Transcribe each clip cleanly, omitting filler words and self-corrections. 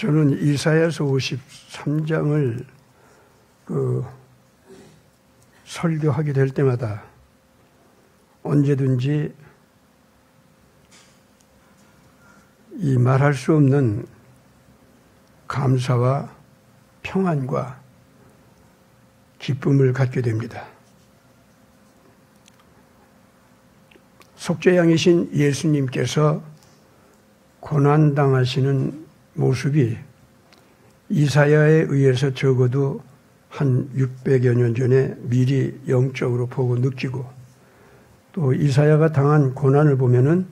저는 이사야서 53장을 설교하게 될 때마다 언제든지 이 말할 수 없는 감사와 평안과 기쁨을 갖게 됩니다. 속죄양이신 예수님께서 고난당하시는 모습이 이사야에 의해서 적어도 한 600여 년 전에 미리 영적으로 보고 느끼고, 또 이사야가 당한 고난을 보면은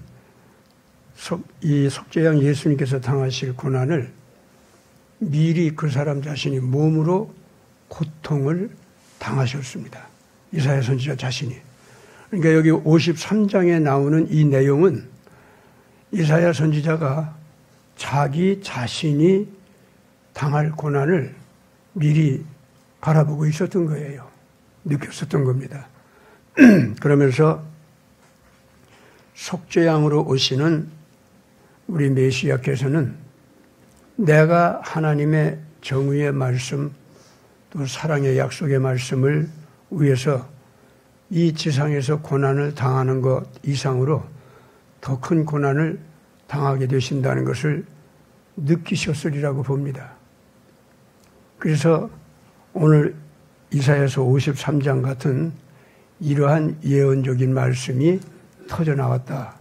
이 속죄양 예수님께서 당하실 고난을 미리 그 사람 자신이 몸으로 고통을 당하셨습니다. 이사야 선지자 자신이. 그러니까 여기 53장에 나오는 이 내용은 이사야 선지자가 자기 자신이 당할 고난을 미리 바라보고 있었던 거예요. 느꼈었던 겁니다. 그러면서 속죄양으로 오시는 우리 메시아께서는 내가 하나님의 정의의 말씀, 또 사랑의 약속의 말씀을 위해서 이 지상에서 고난을 당하는 것 이상으로 더 큰 고난을 당하게 되신다는 것을 느끼셨으리라고 봅니다. 그래서 오늘 이사야서 53장 같은 이러한 예언적인 말씀이 터져 나왔다.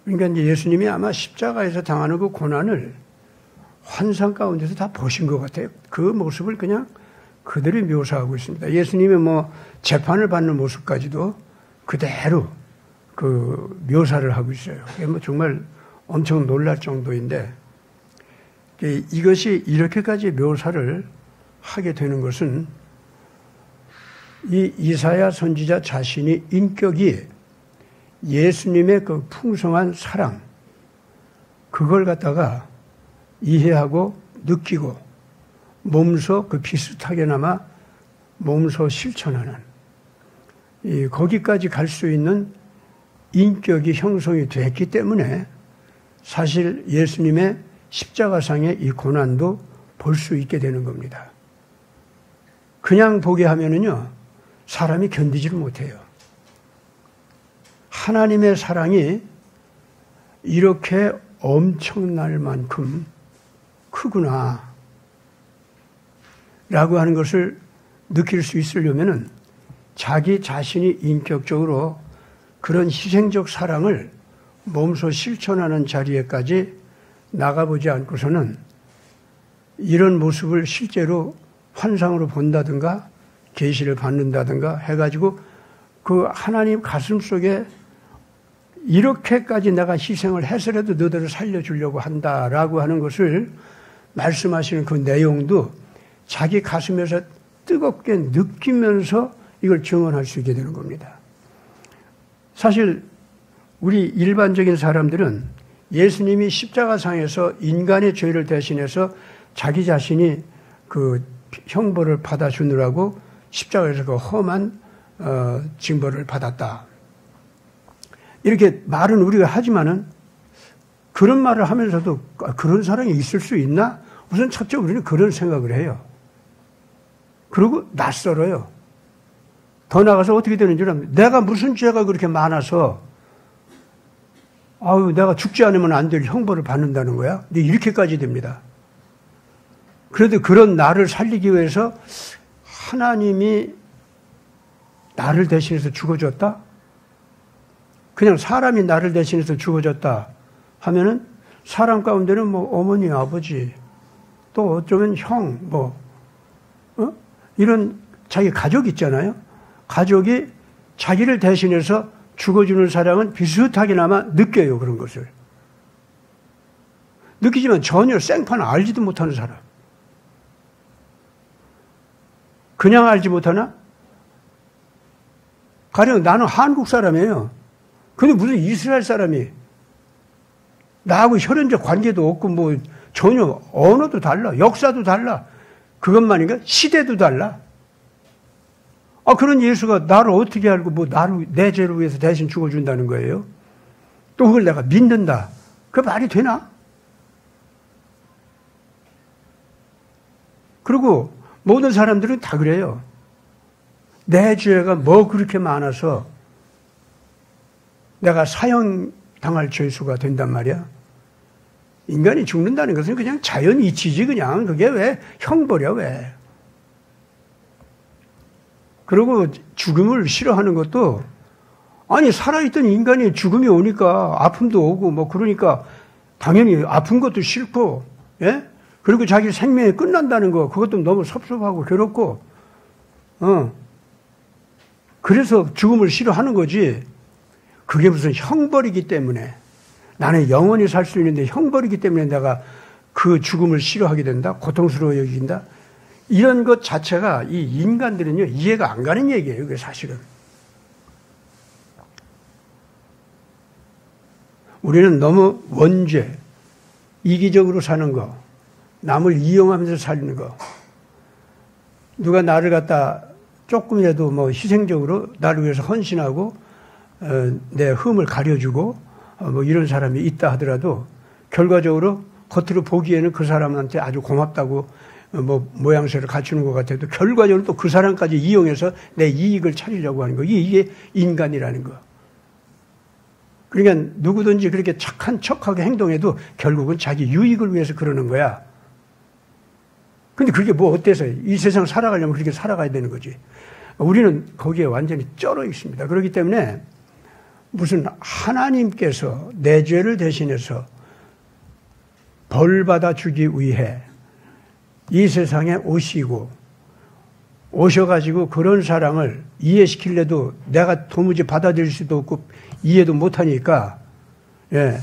그러니까 이제 예수님이 아마 십자가에서 당하는 그 고난을 환상 가운데서 다 보신 것 같아요. 그 모습을 그냥 그대로 묘사하고 있습니다. 예수님의 재판을 받는 모습까지도 그대로 묘사를 하고 있어요. 정말 엄청 놀랄 정도인데, 이것이 이렇게까지 묘사를 하게 되는 것은 이 이사야 선지자 자신이 인격이 예수님의 그 풍성한 사랑, 그걸 갖다가 이해하고 느끼고 몸소 비슷하게나마 몸소 실천하는, 거기까지 갈 수 있는 인격이 형성이 됐기 때문에 사실 예수님의 십자가상의 이 고난도 볼 수 있게 되는 겁니다. 그냥 보게 하면은요, 사람이 견디지를 못해요. 하나님의 사랑이 이렇게 엄청날 만큼 크구나 라고 하는 것을 느낄 수 있으려면은 자기 자신이 인격적으로 그런 희생적 사랑을 몸소 실천하는 자리에까지 나가보지 않고서는 이런 모습을 실제로 환상으로 본다든가 계시를 받는다든가 해가지고 그 하나님 가슴 속에 이렇게까지 내가 희생을 해서라도 너희들을 살려주려고 한다라고 하는 것을 말씀하시는 그 내용도 자기 가슴에서 뜨겁게 느끼면서 이걸 증언할 수 있게 되는 겁니다. 사실 우리 일반적인 사람들은 예수님이 십자가상에서 인간의 죄를 대신해서 자기 자신이 그 형벌을 받아주느라고 십자가에서 그 험한 징벌을 받았다. 이렇게 말은 우리가 하지만은 그런 말을 하면서도 그런 사람이 있을 수 있나? 우선 첫째 우리는 그런 생각을 해요. 그리고 낯설어요. 더 나가서 어떻게 되는 줄 압니까? 내가 무슨 죄가 그렇게 많아서 내가 죽지 않으면 안 될 형벌을 받는다는 거야? 근데 이렇게까지 됩니다. 그래도 그런 나를 살리기 위해서 하나님이 나를 대신해서 죽어줬다? 그냥 사람이 나를 대신해서 죽어줬다 하면은 사람 가운데는 어머니, 아버지, 또 어쩌면 형, 이런 자기 가족 있잖아요. 가족이 자기를 대신해서 죽어주는 사람은 비슷하게나마 느껴요, 그런 것을. 느끼지만 전혀 생판 알지도 못하는 사람. 그냥 알지 못하나? 가령 나는 한국 사람이에요. 근데 무슨 이스라엘 사람이 나하고 혈연적 관계도 없고 전혀 언어도 달라, 역사도 달라. 그것만인가? 시대도 달라. 그런 예수가 나를 어떻게 알고 내 죄를 위해서 대신 죽어준다는 거예요? 또 그걸 내가 믿는다. 그 말이 되나? 그리고 모든 사람들은 다 그래요. 내 죄가 뭐 그렇게 많아서 내가 사형당할 죄수가 된단 말이야. 인간이 죽는다는 것은 그냥 자연 이치지, 그냥. 그게 왜 형벌이야, 왜. 그리고 죽음을 싫어하는 것도, 아니, 살아있던 인간이 죽음이 오니까 아픔도 오고, 뭐, 그러니까 당연히 아픈 것도 싫고, 예? 그리고 자기 생명이 끝난다는 거, 그것도 너무 섭섭하고 괴롭고, 그래서 죽음을 싫어하는 거지. 그게 무슨 형벌이기 때문에, 나는 영원히 살 수 있는데 형벌이기 때문에 내가 그 죽음을 싫어하게 된다? 고통스러워 여긴다? 이런 것 자체가 이 인간들은요, 이해가 안 가는 얘기예요, 그게 사실은. 우리는 너무 원죄, 이기적으로 사는 거, 남을 이용하면서 사는 거, 누가 나를 갖다 조금이라도 뭐 희생적으로 나를 위해서 헌신하고, 내 흠을 가려주고, 뭐 이런 사람이 있다 하더라도, 결과적으로 겉으로 보기에는 그 사람한테 아주 고맙다고 뭐 모양새를 갖추는 것 같아도, 결과적으로 또 그 사람까지 이용해서 내 이익을 찾으려고 하는 거. 이게 인간이라는 거. 그러니까 누구든지 그렇게 착한 척하게 행동해도 결국은 자기 유익을 위해서 그러는 거야. 근데 그게 뭐 어때서 이 세상 살아가려면 그렇게 살아가야 되는 거지. 우리는 거기에 완전히 쩔어 있습니다. 그렇기 때문에 무슨 하나님께서 내 죄를 대신해서 벌 받아 주기 위해 이 세상에 오셔가지고 그런 사랑을 이해시키려도 내가 도무지 받아들일 수도 없고 이해도 못하니까, 예,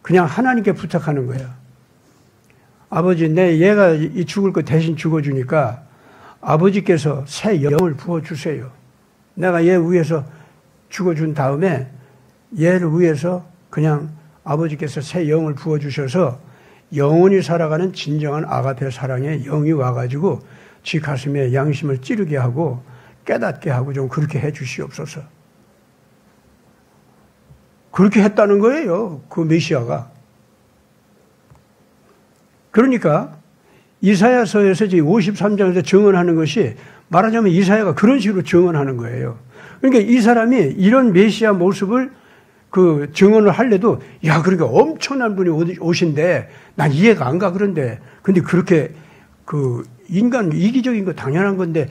그냥 하나님께 부탁하는 거야. 아버지, 얘가 죽을 거 대신 죽어주니까 아버지께서 새 영을 부어주세요. 내가 얘 위해서 죽어준 다음에 얘를 위해서 그냥 아버지께서 새 영을 부어주셔서 영원히 살아가는 진정한 아가페 사랑의 영이 와가지고 지 가슴에 양심을 찌르게 하고 깨닫게 하고 좀 그렇게 해 주시옵소서. 그렇게 했다는 거예요, 그 메시아가. 그러니까 이사야서에서 53장에서 증언하는 것이, 말하자면 이사야가 그런 식으로 증언하는 거예요. 그러니까 이 사람이 이런 메시아 모습을 그 증언을 하려도, 야, 그러니까 엄청난 분이 오신데 난 이해가 안 가. 그런데 근데 그렇게 그 인간 이기적인 거 당연한 건데,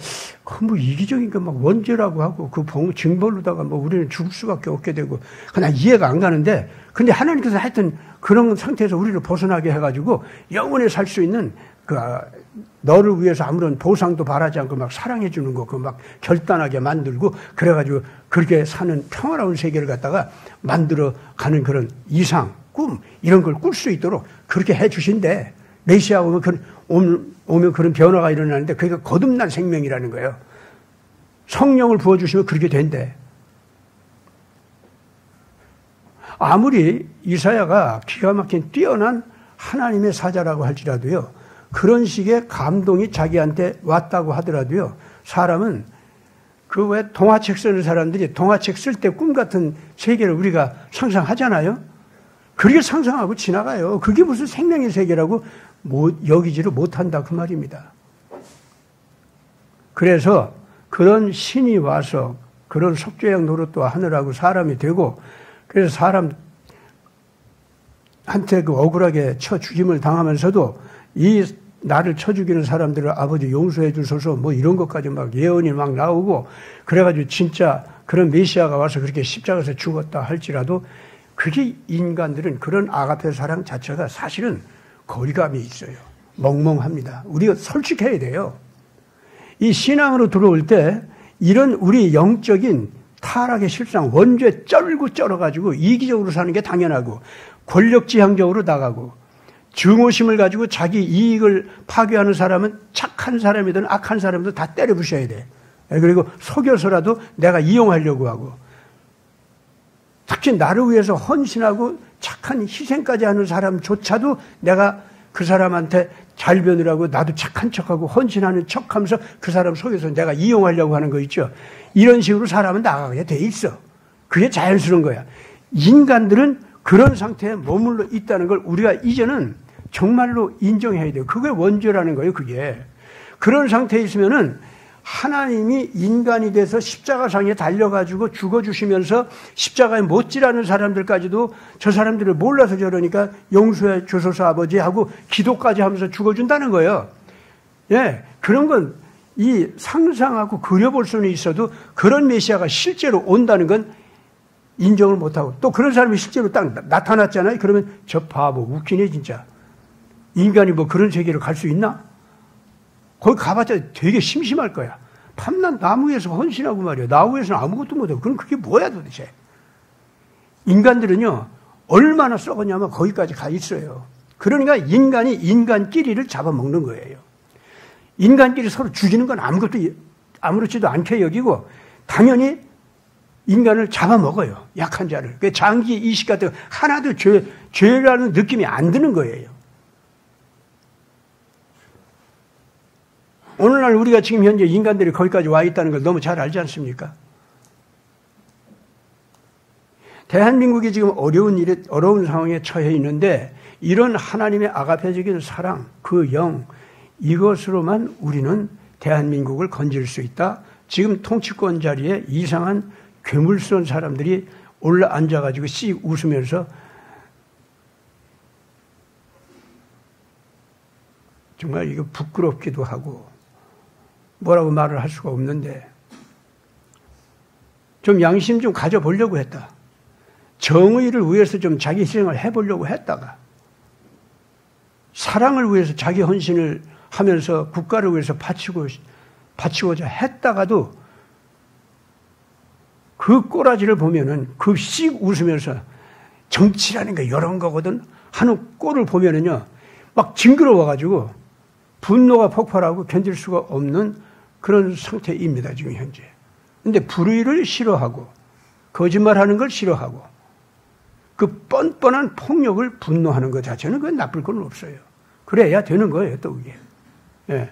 뭐 이기적인 거 막 원죄라고 하고 그 징벌로다가 뭐 우리는 죽을 수밖에 없게 되고, 그냥 이해가 안 가는데, 근데 하나님께서 하여튼 그런 상태에서 우리를 벗어나게 해가지고 영원히 살 수 있는 그 너를 위해서 아무런 보상도 바라지 않고 막 사랑해 주는 거, 그 막 결단하게 만들고, 그래가지고 그렇게 사는 평화로운 세계를 갖다가 만들어 가는 그런 이상, 꿈, 이런 걸 꿀 수 있도록 그렇게 해 주신대. 메시아 오면 그런 변화가 일어나는데, 그게 거듭난 생명이라는 거예요. 성령을 부어주시면 그렇게 된대. 아무리 이사야가 기가 막힌 뛰어난 하나님의 사자라고 할지라도요, 그런 식의 감동이 자기한테 왔다고 하더라도요, 사람은 그 왜 동화책 쓰는 사람들이 동화책 쓸 때 꿈 같은 세계를 우리가 상상하잖아요. 그렇게 상상하고 지나가요. 그게 무슨 생명의 세계라고 여기지를 못한다, 그 말입니다. 그래서 그런 신이 와서 그런 석죄양 노릇도 하느라고 사람이 되고, 그래서 사람한테 그 억울하게 쳐 죽임을 당하면서도 이 나를 쳐 죽이는 사람들을 아버지 용서해 주소서 뭐 이런 것까지 막 예언이 막 나오고, 그래가지고 진짜 그런 메시아가 와서 그렇게 십자가에서 죽었다 할지라도, 그게 인간들은 그런 아가페 사랑 자체가 사실은 거리감이 있어요. 멍멍합니다. 우리가 솔직해야 돼요. 이 신앙으로 들어올 때 이런 우리 영적인 타락의 실상, 원죄 쩔어가지고 이기적으로 사는 게 당연하고, 권력지향적으로 나가고, 증오심을 가지고 자기 이익을 파괴하는 사람은 착한 사람이든 악한 사람이든 다 때려 부셔야 돼. 그리고 속여서라도 내가 이용하려고 하고, 특히 나를 위해서 헌신하고 착한 희생까지 하는 사람조차도 내가 그 사람한테 잘 변으라고 나도 착한 척하고 헌신하는 척하면서 그 사람 속에서 내가 이용하려고 하는 거 있죠. 이런 식으로 사람은 나가게 돼 있어. 그게 자연스러운 거야. 인간들은 그런 상태에 머물러 있다는 걸 우리가 이제는 정말로 인정해야 돼요. 그게 원죄라는 거예요, 그게. 그런 상태에 있으면은 하나님이 인간이 돼서 십자가상에 달려가지고 죽어주시면서 십자가에 못지라는 사람들까지도 저 사람들을 몰라서 저러니까 용서해 주소서 아버지 하고 기도까지 하면서 죽어준다는 거예요. 예, 그런 건 이 상상하고 그려볼 수는 있어도 그런 메시아가 실제로 온다는 건 인정을 못하고 또 그런 사람이 실제로 딱 나타났잖아요. 그러면 저 바보 웃기네 진짜. 인간이 뭐 그런 세계로 갈 수 있나? 거기 가봤자 되게 심심할 거야. 밤낮 나무 위에서 헌신하고 말이야. 나무 위에서는 아무것도 못하고. 그럼 그게 뭐야 도대체. 인간들은요. 얼마나 썩었냐면 거기까지 가 있어요. 그러니까 인간이 인간끼리를 잡아먹는 거예요. 인간끼리 서로 죽이는 건 아무렇지도 않게 여기고 당연히 인간을 잡아먹어요. 약한 자를. 그 장기 이식 같은 거 하나도 죄라는 느낌이 안 드는 거예요. 오늘날 우리가 지금 현재 인간들이 거기까지 와 있다는 걸 너무 잘 알지 않습니까? 대한민국이 지금 어려운 상황에 처해 있는데 이런 하나님의 아가페적인 사랑, 그 영, 이것으로만 우리는 대한민국을 건질 수 있다. 지금 통치권 자리에 이상한 괴물스러운 사람들이 올라 앉아가지고 씩 웃으면서 정말 이거 부끄럽기도 하고 뭐라고 말을 할 수가 없는데 좀 양심 좀 가져보려고 했다. 정의를 위해서 좀 자기 희생을 해보려고 했다가 사랑을 위해서 자기 헌신을 하면서 국가를 위해서 바치고자 했다가도 그 꼬라지를 보면은 그 씩 웃으면서 정치라는 게 이런 거거든 하는 꼴을 보면은요 막 징그러워가지고 분노가 폭발하고 견딜 수가 없는 그런 상태입니다 지금 현재. 근데 불의를 싫어하고 거짓말하는 걸 싫어하고 그 뻔뻔한 폭력을 분노하는 것 자체는 그건 나쁠 건 없어요. 그래야 되는 거예요 또 그게. 예.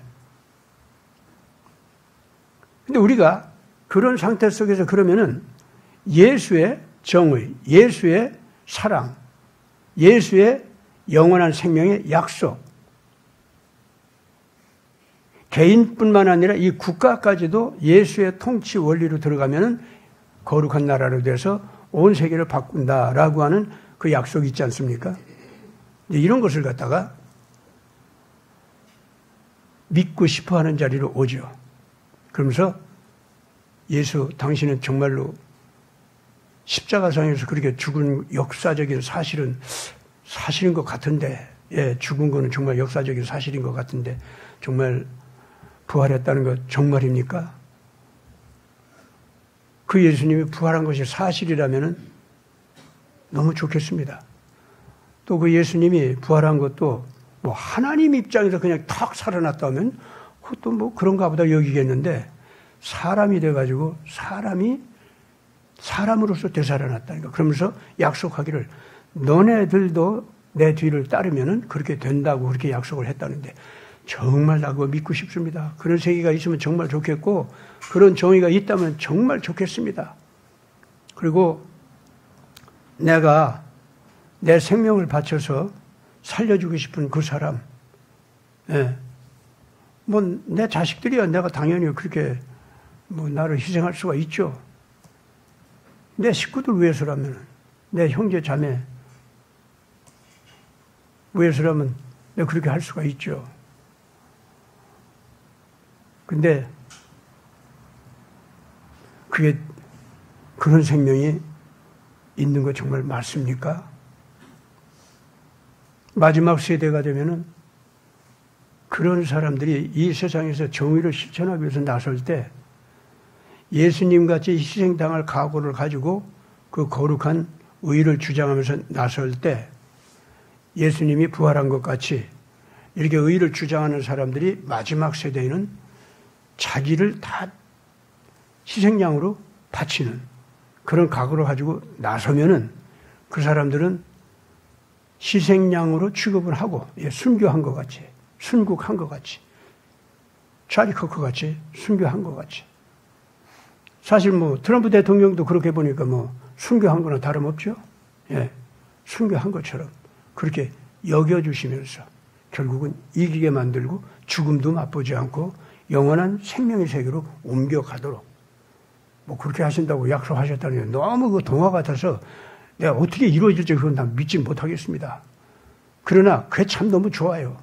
근데 우리가 그런 상태 속에서 그러면은 예수의 정의, 예수의 사랑, 예수의 영원한 생명의 약속, 개인뿐만 아니라 이 국가까지도 예수의 통치 원리로 들어가면은 거룩한 나라로 돼서 온 세계를 바꾼다라고 하는 그 약속이 있지 않습니까? 이런 것을 갖다가 믿고 싶어 하는 자리로 오죠. 그러면서 예수, 당신은 정말로 십자가상에서 그렇게 죽은 역사적인 사실인 것 같은데, 예, 죽은 거는 정말 역사적인 사실인 것 같은데, 정말 부활했다는 것 정말입니까? 그 예수님이 부활한 것이 사실이라면 너무 좋겠습니다. 또 그 예수님이 부활한 것도 뭐 하나님 입장에서 그냥 탁 살아났다면 그것도 뭐 그런가 보다 여기겠는데 사람이 돼가지고 사람으로서 되살아났다니까. 그러면서 약속하기를 너네들도 내 뒤를 따르면은 그렇게 된다고 그렇게 약속을 했다는데 정말 나 그거 믿고 싶습니다. 그런 세계가 있으면 정말 좋겠고 그런 정의가 있다면 정말 좋겠습니다. 그리고 내가 내 생명을 바쳐서 살려주고 싶은 그 사람, 예. 뭐 내 자식들이야 내가 당연히 그렇게 뭐 나를 희생할 수가 있죠. 내 식구들 위해서라면, 내 형제 자매 위해서라면 내가 그렇게 할 수가 있죠. 근데 그게 그런 생명이 있는 거 정말 맞습니까? 마지막 세대가 되면은 그런 사람들이 이 세상에서 정의를 실천하기 위해서 나설 때 예수님 같이 희생당할 각오를 가지고 그 거룩한 의를 주장하면서 나설 때 예수님이 부활한 것 같이 이렇게 의를 주장하는 사람들이 마지막 세대에는 자기를 다 희생양으로 바치는 그런 각오를 가지고 나서면은 그 사람들은 희생양으로 취급을 하고 순교한 것 같이, 순국한 것 같이, 찰리 커크 같이 순교한 것 같이. 사실 뭐 트럼프 대통령도 그렇게 보니까 뭐 순교한 거나 다름없죠. 예, 순교한 것처럼 그렇게 여겨주시면서 결국은 이기게 만들고 죽음도 맛보지 않고 영원한 생명의 세계로 옮겨가도록 뭐 그렇게 하신다고 약속하셨다는 게 너무 그 동화 같아서 내가 어떻게 이루어질지 그건 난 믿지 못하겠습니다. 그러나 그게 참 너무 좋아요.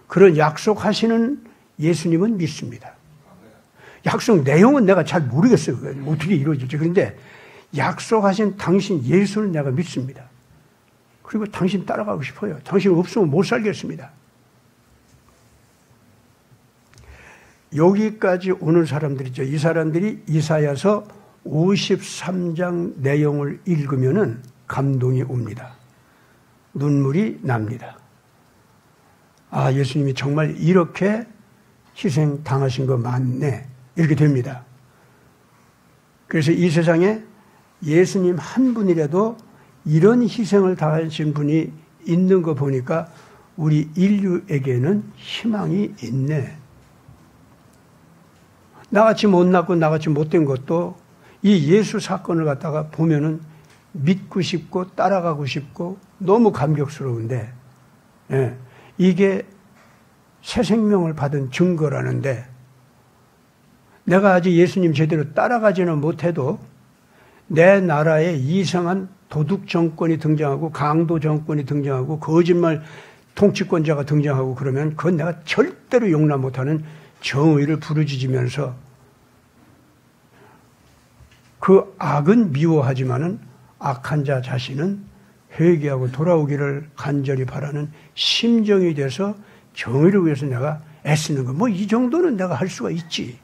그런 약속하시는 예수님은 믿습니다. 약속 내용은 내가 잘 모르겠어요. 어떻게 이루어질지. 그런데 약속하신 당신 예수는 내가 믿습니다. 그리고 당신 따라가고 싶어요. 당신 없으면 못 살겠습니다. 여기까지 오는 사람들이죠. 이 사람들이 이사야서 53장 내용을 읽으면은 감동이 옵니다. 눈물이 납니다. 아, 예수님이 정말 이렇게 희생 당하신 거 맞네. 이렇게 됩니다. 그래서 이 세상에 예수님 한 분이라도 이런 희생을 당하신 분이 있는 거 보니까 우리 인류에게는 희망이 있네. 나같이 못났고 나같이 못된 것도 이 예수 사건을 갖다가 보면은 믿고 싶고 따라가고 싶고 너무 감격스러운데, 예, 이게 새 생명을 받은 증거라는데 내가 아직 예수님 제대로 따라가지는 못해도 내 나라에 이상한 도둑 정권이 등장하고 강도 정권이 등장하고 거짓말 통치권자가 등장하고 그러면 그건 내가 절대로 용납 못하는 정의를 부르짖으면서 그 악은 미워하지만은 악한 자 자신은 회개하고 돌아오기를 간절히 바라는 심정이 돼서 정의를 위해서 내가 애쓰는 거. 뭐 이 정도는 내가 할 수가 있지.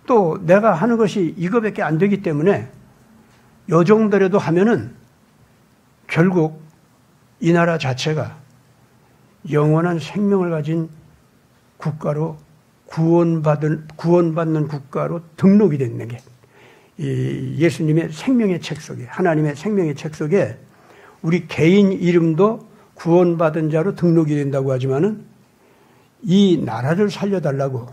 또 내가 하는 것이 이거밖에 안 되기 때문에 요 정도라도 하면은 결국 이 나라 자체가 영원한 생명을 가진 국가로 구원받는 국가로 등록이 됐는 게 이 예수님의 생명의 책 속에, 하나님의 생명의 책 속에 우리 개인 이름도 구원받은 자로 등록이 된다고 하지만은 이 나라를 살려달라고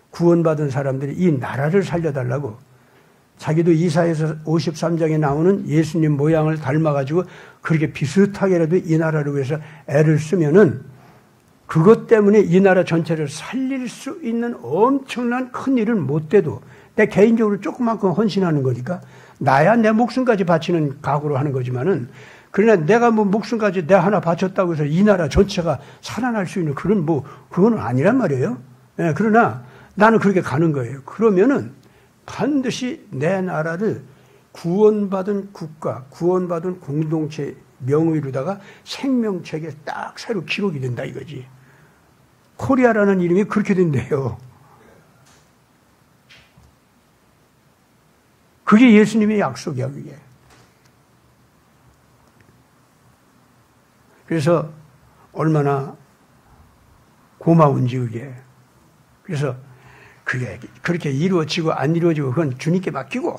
구원받은 사람들이 이 나라를 살려달라고 자기도 이사야서 53장에 나오는 예수님 모양을 닮아가지고 그렇게 비슷하게라도 이 나라를 위해서 애를 쓰면은 그것 때문에 이 나라 전체를 살릴 수 있는 엄청난 큰 일을 못 돼도 내 개인적으로 조그만큼 헌신하는 거니까 나야 내 목숨까지 바치는 각오로 하는 거지만은 그러나 내가 뭐 목숨까지 내 하나 바쳤다고 해서 이 나라 전체가 살아날 수 있는 그런 그거는 아니란 말이에요. 예, 그러나 나는 그렇게 가는 거예요. 그러면은 반드시 내 나라를 구원받은 국가, 구원받은 공동체 명의로다가 생명책에 딱 새로 기록이 된다 이거지. 코리아라는 이름이 그렇게 된대요. 그게 예수님의 약속이야, 그게. 그래서 얼마나 고마운지 그게. 그래서 그게 그렇게 이루어지고 안 이루어지고 그건 주님께 맡기고,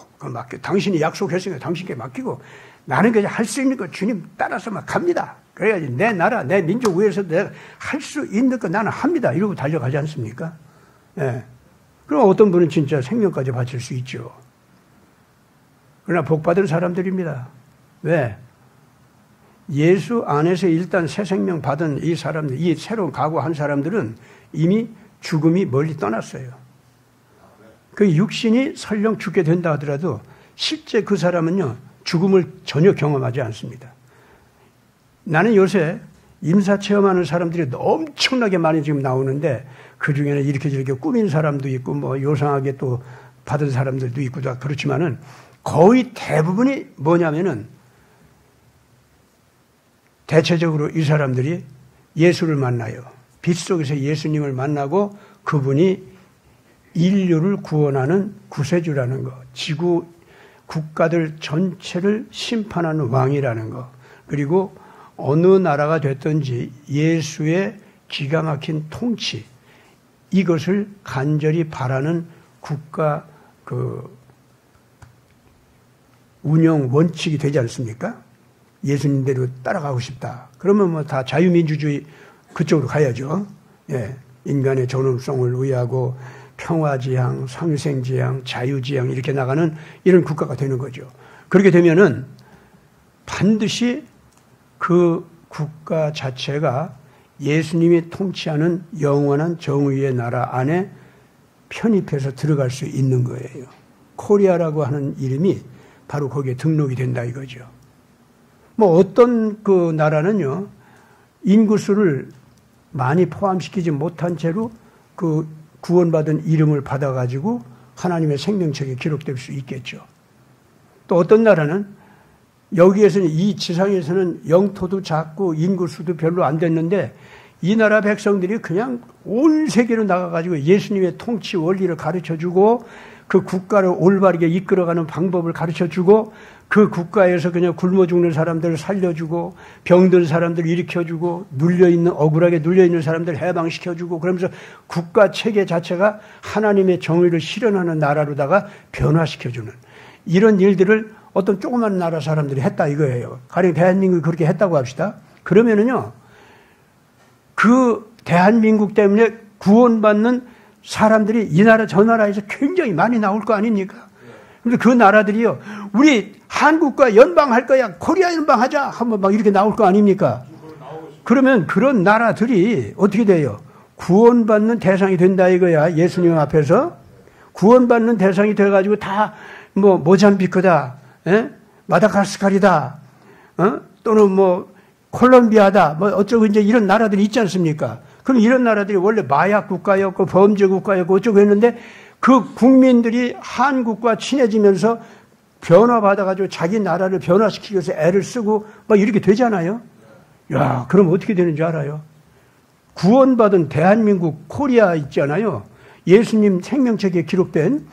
당신이 약속했으니까 당신께 맡기고, 나는 그냥 할 수 있는 거 주님 따라서만 갑니다. 그래야지 내 나라, 내 민족 위해서 내가 할 수 있는 거 나는 합니다. 이러고 달려가지 않습니까? 예. 그럼 어떤 분은 진짜 생명까지 바칠 수 있죠. 그러나 복받은 사람들입니다. 왜? 예수 안에서 일단 새 생명 받은 이 사람들, 이 새로운 각오한 사람들은 이미 죽음이 멀리 떠났어요. 그 육신이 설령 죽게 된다 하더라도 실제 그 사람은요, 죽음을 전혀 경험하지 않습니다. 나는 요새 임사 체험하는 사람들이 엄청나게 많이 지금 나오는데 그 중에는 이렇게 저렇게 꾸민 사람도 있고 뭐 요상하게 또 받은 사람들도 있고 다 그렇지만은 거의 대부분이 뭐냐면은 대체적으로 이 사람들이 예수를 만나요. 빛 속에서 예수님을 만나고 그분이 인류를 구원하는 구세주라는 거, 지구 국가들 전체를 심판하는 왕이라는 거, 그리고 어느 나라가 됐든지 예수의 기가 막힌 통치, 이것을 간절히 바라는 국가 운영 원칙이 되지 않습니까? 예수님대로 따라가고 싶다. 그러면 뭐 다 자유민주주의 그쪽으로 가야죠. 예. 인간의 존엄성을 위하고 평화지향, 상생지향, 자유지향 이렇게 나가는 이런 국가가 되는 거죠. 그렇게 되면은 반드시 그 국가 자체가 예수님이 통치하는 영원한 정의의 나라 안에 편입해서 들어갈 수 있는 거예요. 코리아라고 하는 이름이 바로 거기에 등록이 된다 이거죠. 뭐 어떤 그 나라는요, 인구수를 많이 포함시키지 못한 채로 그 구원받은 이름을 받아가지고 하나님의 생명책에 기록될 수 있겠죠. 또 어떤 나라는 여기에서는 이 지상에서는 영토도 작고 인구수도 별로 안 됐는데 이 나라 백성들이 그냥 온 세계로 나가가지고 예수님의 통치 원리를 가르쳐주고 그 국가를 올바르게 이끌어가는 방법을 가르쳐주고 그 국가에서 그냥 굶어 죽는 사람들을 살려주고 병든 사람들을 일으켜주고 억울하게 눌려있는 사람들을 해방시켜주고 그러면서 국가 체계 자체가 하나님의 정의를 실현하는 나라로다가 변화시켜주는 이런 일들을 어떤 조그만 나라 사람들이 했다 이거예요. 가령 대한민국이 그렇게 했다고 합시다. 그러면은요, 그 대한민국 때문에 구원받는 사람들이 이 나라 저 나라에서 굉장히 많이 나올 거 아닙니까? 근데 그 나라들이요, 우리 한국과 연방할 거야, 코리아 연방하자 하면 막 이렇게 나올 거 아닙니까? 그러면 그런 나라들이 어떻게 돼요? 구원받는 대상이 된다 이거야. 예수님 앞에서 구원받는 대상이 돼가지고 다 뭐 모잠비크다, 마다가스카르다, 또는 뭐 콜롬비아다, 뭐 어쩌고 이제 이런 나라들이 있지 않습니까? 그럼 이런 나라들이 원래 마약 국가였고 범죄 국가였고 어쩌고 했는데 그 국민들이 한국과 친해지면서 변화받아가지고 자기 나라를 변화시키기 위해서 애를 쓰고 막 이렇게 되잖아요. 야, 그럼 어떻게 되는 줄 알아요? 구원받은 대한민국 코리아 있잖아요. 예수님 생명책에 기록된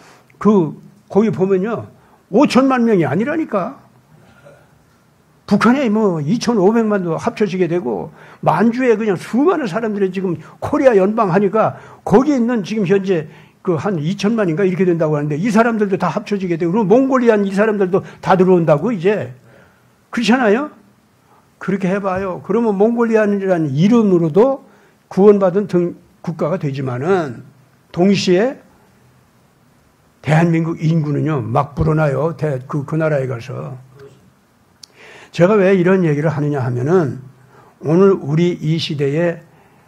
거기 보면요, 5천만 명이 아니라니까. 북한에 뭐 2,500만도 합쳐지게 되고 만주에 그냥 수많은 사람들이 지금 코리아 연방하니까 거기 있는 지금 현재 그 한 2천만인가 이렇게 된다고 하는데 이 사람들도 다 합쳐지게 되고 그리고 몽골리안 이 사람들도 다 들어온다고 이제. 그렇잖아요? 그렇게 해봐요. 그러면 몽골리안이라는 이름으로도 구원받은 국가가 되지만은 동시에 대한민국 인구는요 막 불어나요. 그 나라에 가서. 제가 왜 이런 얘기를 하느냐 하면은 오늘 우리 이 시대에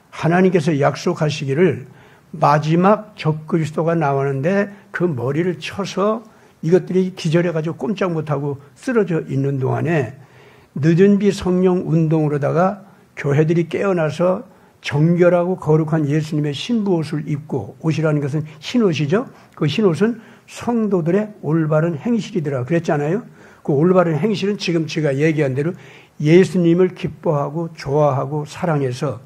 하나님께서 약속하시기를 마지막 적그리스도가 나오는데 그 머리를 쳐서 이것들이 기절해가지고 꼼짝 못하고 쓰러져 있는 동안에 늦은 비 성령 운동으로다가 교회들이 깨어나서 정결하고 거룩한 예수님의 신부옷을 입고, 옷이라는 것은 흰옷이죠. 그 흰옷은 성도들의 올바른 행실이더라 그랬잖아요. 그 올바른 행실은 지금 제가 얘기한 대로 예수님을 기뻐하고 좋아하고 사랑해서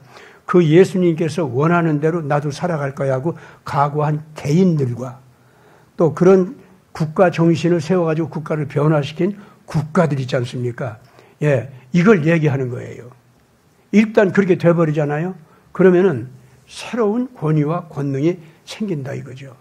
그 예수님께서 원하는 대로 나도 살아갈 거야 하고 각오한 개인들과 또 그런 국가 정신을 세워가지고 국가를 변화시킨 국가들 있지 않습니까? 예, 이걸 얘기하는 거예요. 일단 그렇게 돼버리잖아요. 그러면은 새로운 권위와 권능이 생긴다 이거죠.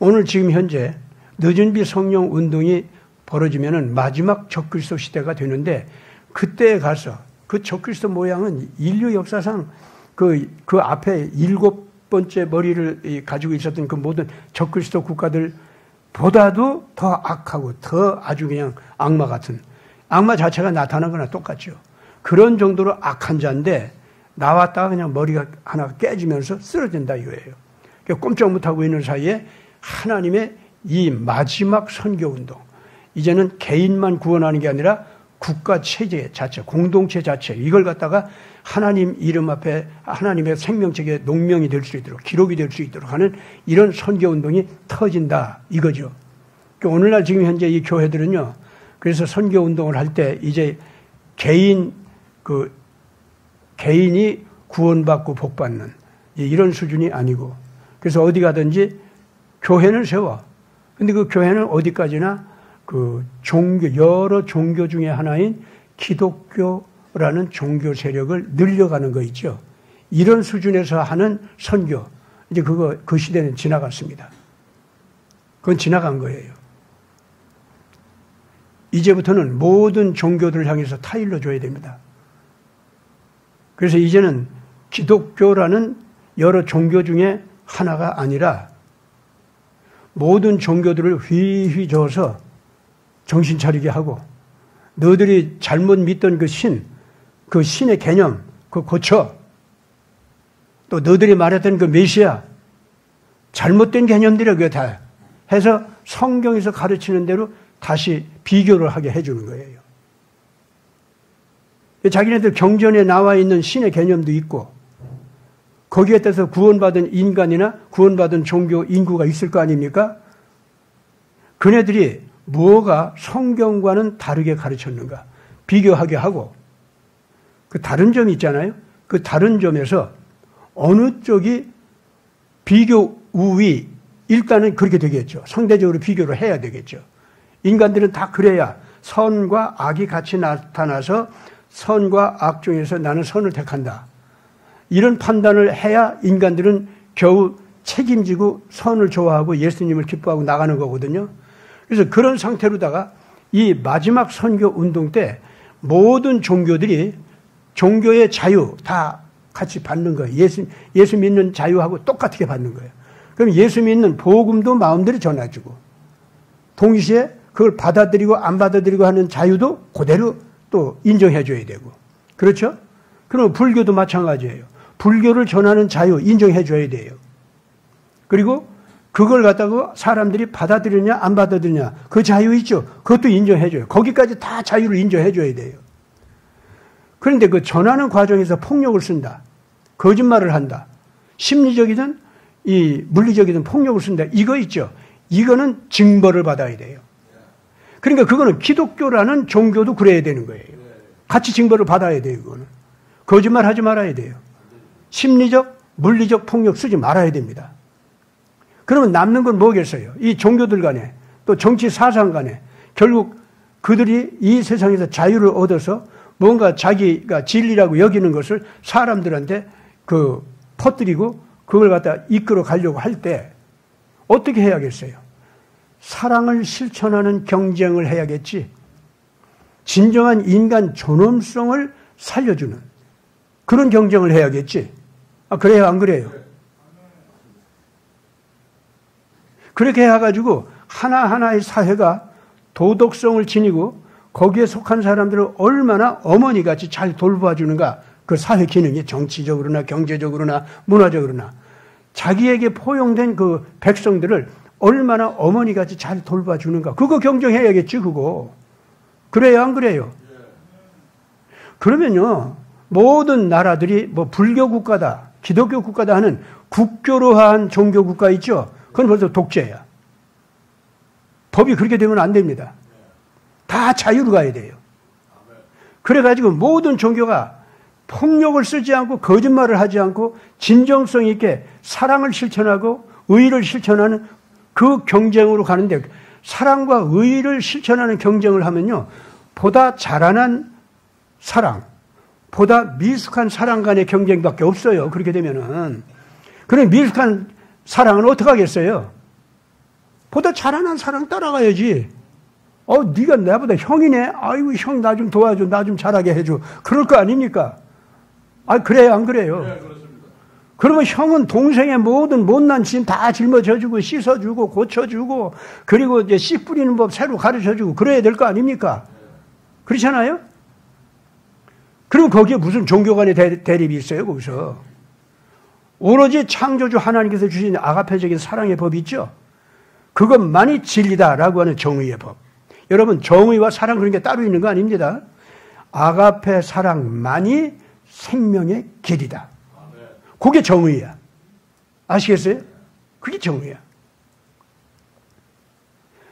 오늘 지금 현재 늦은 비 성령 운동이 벌어지면은 마지막 적그리스도 시대가 되는데 그때에 가서 그 적그리스도 모양은 인류 역사상 그 앞에 7번째 머리를 가지고 있었던 그 모든 적그리스도 국가들보다도 더 악하고 더 아주 그냥 악마 같은, 악마 자체가 나타난 거나 똑같죠. 그런 정도로 악한 자인데 나왔다가 그냥 머리가 하나 깨지면서 쓰러진다 이거예요. 꼼짝 못하고 있는 사이에 하나님의 이 마지막 선교운동, 이제는 개인만 구원하는 게 아니라 국가 체제 자체, 공동체 자체, 이걸 갖다가 하나님 이름 앞에 하나님의 생명책에 농명이 될 수 있도록, 기록이 될 수 있도록 하는 이런 선교운동이 터진다 이거죠. 오늘날 지금 현재 이 교회들은요, 그래서 선교운동을 할 때 이제 개인이 구원받고 복받는 이런 수준이 아니고, 그래서 어디 가든지 교회는 세워. 근데 그 교회는 어디까지나 그 여러 종교 중에 하나인 기독교라는 종교 세력을 늘려가는 거 있죠. 이런 수준에서 하는 선교, 이제 그 시대는 지나갔습니다. 그건 지나간 거예요. 이제부터는 모든 종교들을 향해서 타일러 줘야 됩니다. 그래서 이제는 기독교라는 여러 종교 중에 하나가 아니라 모든 종교들을 휘휘 저어서 정신 차리게 하고 너희들이 잘못 믿던 그 신의 개념, 그거 고쳐. 또 너희들이 말했던 그 메시아, 잘못된 개념들이야, 그게 다. 해서 성경에서 가르치는 대로 다시 비교를 하게 해주는 거예요. 자기네들 경전에 나와 있는 신의 개념도 있고, 거기에 따라서 구원받은 인간이나 구원받은 종교 인구가 있을 거 아닙니까? 그네들이 뭐가 성경과는 다르게 가르쳤는가 비교하게 하고, 그 다른 점이 있잖아요. 그 다른 점에서 어느 쪽이 비교 우위, 일단은 그렇게 되겠죠. 상대적으로 비교를 해야 되겠죠. 인간들은 다 그래야 선과 악이 같이 나타나서 선과 악 중에서 나는 선을 택한다. 이런 판단을 해야 인간들은 겨우 책임지고 선을 좋아하고 예수님을 기뻐하고 나가는 거거든요. 그래서 그런 상태로다가 이 마지막 선교 운동 때 모든 종교들이 종교의 자유 다 같이 받는 거예요. 예수 믿는 자유하고 똑같게 받는 거예요. 그럼 예수 믿는 복음도 마음대로 전해주고, 동시에 그걸 받아들이고 안 받아들이고 하는 자유도 그대로 또 인정해줘야 되고. 그렇죠? 그럼 불교도 마찬가지예요. 불교를 전하는 자유 인정해줘야 돼요. 그리고 그걸 갖다가 사람들이 받아들이냐 안 받아들이냐 그 자유 있죠. 그것도 인정해줘요. 거기까지 다 자유를 인정해줘야 돼요. 그런데 그 전하는 과정에서 폭력을 쓴다. 거짓말을 한다. 심리적이든 이 물리적이든 폭력을 쓴다. 이거 있죠. 이거는 징벌을 받아야 돼요. 그러니까 그거는 기독교라는 종교도 그래야 되는 거예요. 같이 징벌을 받아야 돼요. 그거는. 거짓말 하지 말아야 돼요. 심리적, 물리적 폭력 쓰지 말아야 됩니다. 그러면 남는 건 뭐겠어요? 이 종교들 간에 또 정치 사상 간에 결국 그들이 이 세상에서 자유를 얻어서 뭔가 자기가 진리라고 여기는 것을 사람들한테 퍼뜨리고 그걸 갖다 이끌어 가려고 할 때 어떻게 해야겠어요? 사랑을 실천하는 경쟁을 해야겠지. 진정한 인간 존엄성을 살려주는 그런 경쟁을 해야겠지. 그래요, 안 그래요? 그렇게 해가지고 하나하나의 사회가 도덕성을 지니고 거기에 속한 사람들을 얼마나 어머니같이 잘 돌봐주는가. 그 사회 기능이 정치적으로나 경제적으로나 문화적으로나 자기에게 포용된 그 백성들을 얼마나 어머니같이 잘 돌봐주는가. 그거 경쟁해야겠지, 그거. 그래요, 안 그래요? 그러면요, 모든 나라들이 뭐 불교 국가다, 기독교 국가다 하는 국교로한 종교 국가 있죠? 그건 벌써 독재야. 법이 그렇게 되면 안 됩니다. 다 자유로 가야 돼요. 그래가지고 모든 종교가 폭력을 쓰지 않고 거짓말을 하지 않고 진정성 있게 사랑을 실천하고 의를 실천하는 그 경쟁으로 가는데, 사랑과 의를 실천하는 경쟁을 하면요, 보다 자라난 사랑, 보다 미숙한 사랑 간의 경쟁밖에 없어요. 그렇게 되면은. 그럼 미숙한 사랑은 어떻게 하겠어요? 보다 자라난 사랑 따라가야지. 네가 나보다 형이네. 아이고, 형 나 좀 도와줘. 나 좀 잘하게 해줘. 그럴 거 아닙니까? 그래요, 안 그래요? 네, 그렇습니다. 그러면 형은 동생의 모든 못난 짐 다 짊어져주고 씻어주고 고쳐주고 그리고 이제 씨 뿌리는 법 새로 가르쳐주고 그래야 될 거 아닙니까? 그렇잖아요? 그리고 거기에 무슨 종교 간의 대립이 있어요, 거기서. 오로지 창조주 하나님께서 주신 아가페적인 사랑의 법이 있죠? 그것만이 진리다라고 하는 정의의 법. 여러분, 정의와 사랑 그런 게 따로 있는 거 아닙니다. 아가페 사랑만이 생명의 길이다. 그게 정의야. 아시겠어요? 그게 정의야.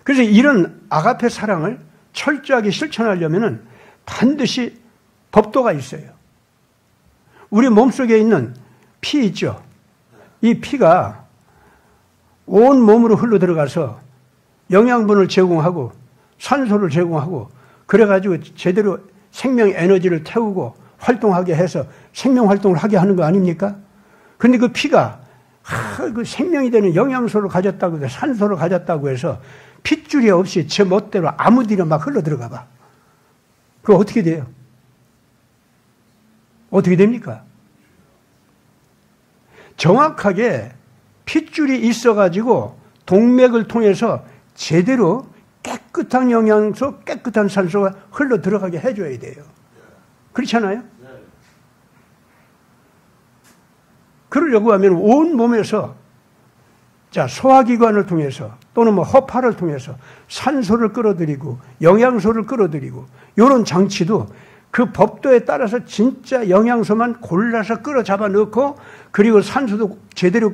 그래서 이런 아가페 사랑을 철저하게 실천하려면 반드시 법도가 있어요. 우리 몸속에 있는 피 있죠? 이 피가 온 몸으로 흘러 들어가서 영양분을 제공하고 산소를 제공하고 그래가지고 제대로 생명 에너지를 태우고 활동하게 해서 생명 활동을 하게 하는 거 아닙니까? 그런데 그 피가 그 생명이 되는 영양소를 가졌다고 해서 산소를 가졌다고 해서 핏줄이 없이 제 멋대로 아무 데나 막 흘러 들어가 봐. 그거 어떻게 돼요? 어떻게 됩니까? 정확하게 핏줄이 있어가지고 동맥을 통해서 제대로 깨끗한 영양소, 깨끗한 산소가 흘러 들어가게 해줘야 돼요. 그렇잖아요? 그러려고 하면 온 몸에서 자, 소화기관을 통해서 또는 뭐 허파를 통해서 산소를 끌어들이고 영양소를 끌어들이고 이런 장치도 그 법도에 따라서 진짜 영양소만 골라서 끌어잡아 넣고 그리고 산소도 제대로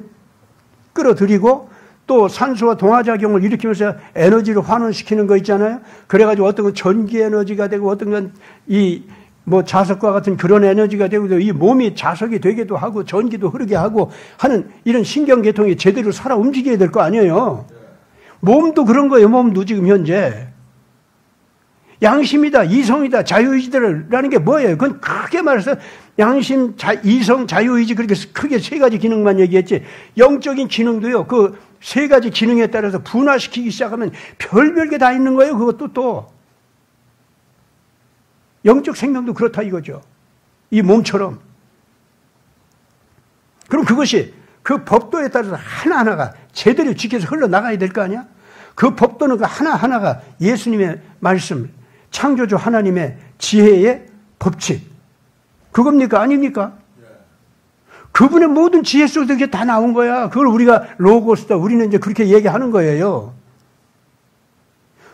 끌어들이고 또 산소와 동화작용을 일으키면서 에너지를 환원시키는 거 있잖아요. 그래가지고 어떤 건 전기 에너지가 되고 어떤 건 이 뭐 자석과 같은 그런 에너지가 되고 이 몸이 자석이 되기도 하고 전기도 흐르게 하고 하는 이런 신경계통이 제대로 살아 움직여야 될 거 아니에요. 몸도 그런 거예요. 몸도 지금 현재. 양심이다, 이성이다, 자유의지라는 게 뭐예요? 그건 크게 말해서 양심, 이성, 자유의지 그렇게 크게 세 가지 기능만 얘기했지 영적인 기능도요. 그 세 가지 기능에 따라서 분화시키기 시작하면 별별 게 다 있는 거예요. 그것도 또. 영적 생명도 그렇다 이거죠. 이 몸처럼. 그럼 그것이 그 법도에 따라서 하나하나가 제대로 지켜서 흘러나가야 될 거 아니야? 그 법도는 그 하나하나가 예수님의 말씀, 창조주 하나님의 지혜의 법칙. 그겁니까? 아닙니까? 그분의 모든 지혜 속에서 그게 다 나온 거야. 그걸 우리가 로고스다. 우리는 이제 그렇게 얘기하는 거예요.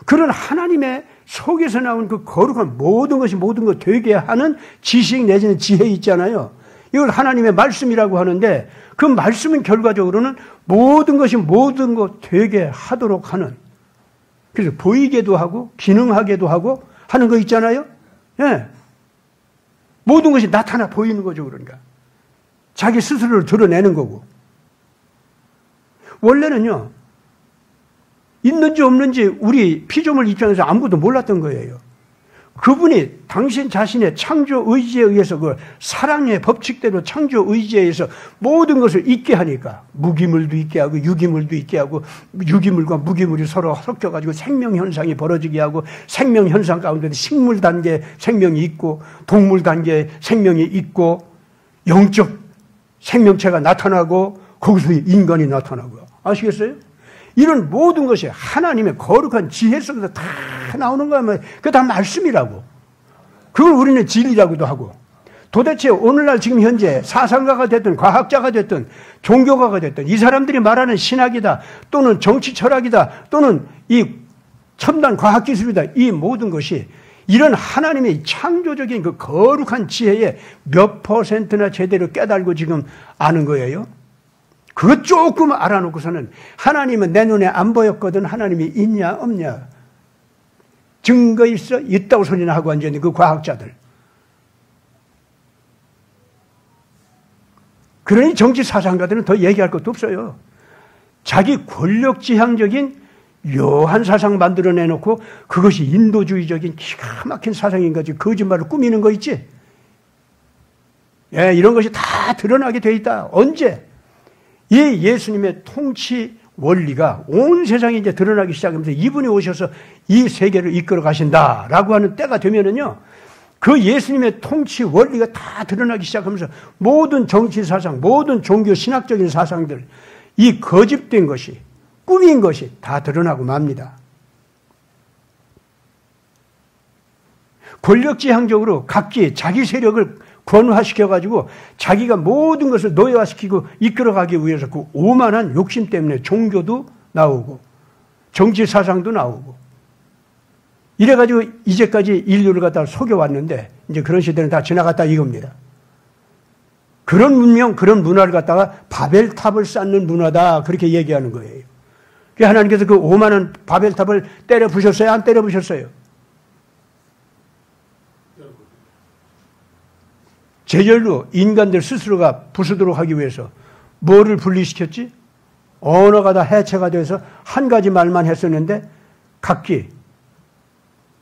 그런 하나님의 속에서 나온 그 거룩한 모든 것이 모든 것 되게 하는 지식 내지는 지혜 있잖아요. 이걸 하나님의 말씀이라고 하는데 그 말씀은 결과적으로는 모든 것이 모든 것 되게 하도록 하는 그래서 보이게도 하고 기능하게도 하고 하는 거 있잖아요. 예. 모든 것이 나타나 보이는 거죠. 그러니까 자기 스스로를 드러내는 거고 원래는요. 있는지 없는지 우리 피조물 입장에서 아무것도 몰랐던 거예요. 그분이 당신 자신의 창조 의지에 의해서 그 사랑의 법칙대로 창조 의지에 의해서 모든 것을 있게 하니까 무기물도 있게 하고 유기물도 있게 하고 유기물과 무기물이 서로 섞여가지고 생명현상이 벌어지게 하고 생명현상 가운데도 식물 단계 생명이 있고 동물 단계 생명이 있고 영적 생명체가 나타나고 거기서 인간이 나타나고요. 아시겠어요? 이런 모든 것이 하나님의 거룩한 지혜 속에서 다 나오는 거야. 그게 다 말씀이라고. 그걸 우리는 진리라고도 하고. 도대체 오늘날 지금 현재 사상가가 됐든 과학자가 됐든 종교가가 됐든 이 사람들이 말하는 신학이다 또는 정치 철학이다 또는 이 첨단 과학기술이다 이 모든 것이 이런 하나님의 창조적인 그 거룩한 지혜에 몇 %나 제대로 깨달고 지금 아는 거예요. 그거 조금 알아놓고서는 하나님은 내 눈에 안 보였거든 하나님이 있냐 없냐 증거 있어? 있다고 소리나 하고 앉아있는 그 과학자들. 그러니 정치 사상가들은 더 얘기할 것도 없어요. 자기 권력지향적인 묘한 사상 만들어내놓고 그것이 인도주의적인 기가 막힌 사상인 거지 거짓말을 꾸미는 거 있지. 예, 이런 것이 다 드러나게 돼 있다. 언제? 이 예수님의 통치 원리가 온 세상에 이제 드러나기 시작하면서 이분이 오셔서 이 세계를 이끌어 가신다라고 하는 때가 되면은요, 그 예수님의 통치 원리가 다 드러나기 시작하면서 모든 정치 사상, 모든 종교 신학적인 사상들, 이 거짓된 것이, 꾸민 것이 다 드러나고 맙니다. 권력지향적으로 각기 자기 세력을 권화시켜가지고 자기가 모든 것을 노예화시키고 이끌어가기 위해서 그 오만한 욕심 때문에 종교도 나오고 정치 사상도 나오고 이래가지고 이제까지 인류를 갖다가 속여왔는데 이제 그런 시대는 다 지나갔다 이겁니다. 그런 문명, 그런 문화를 갖다가 바벨탑을 쌓는 문화다 그렇게 얘기하는 거예요. 하나님께서 그 오만한 바벨탑을 때려 부셨어요? 안 때려 부셨어요? 제절로 인간들 스스로가 부수도록 하기 위해서 뭐를 분리시켰지? 언어가 다 해체가 돼서 한 가지 말만 했었는데 각기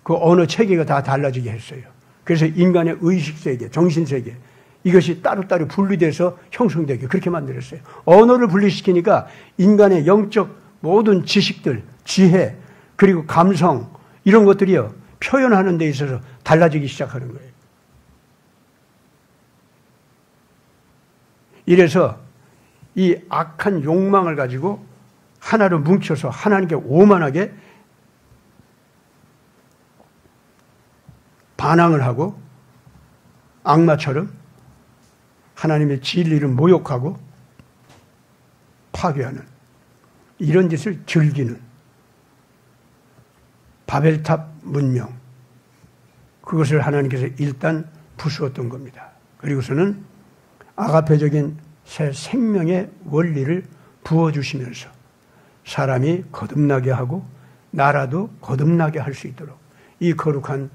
그 언어 체계가 다 달라지게 했어요. 그래서 인간의 의식세계, 정신세계 이것이 따로따로 분리돼서 형성되게 그렇게 만들었어요. 언어를 분리시키니까 인간의 영적 모든 지식들, 지혜 그리고 감성 이런 것들이요 표현하는 데 있어서 달라지기 시작하는 거예요. 이래서 이 악한 욕망을 가지고 하나로 뭉쳐서 하나님께 오만하게 반항을 하고 악마처럼 하나님의 진리를 모욕하고 파괴하는 이런 짓을 즐기는 바벨탑 문명, 그것을 하나님께서 일단 부수었던 겁니다. 그리고서는 아가페적인 새 생명의 원리를 부어주시면서 사람이 거듭나게 하고 나라도 거듭나게 할 수 있도록 이 거룩한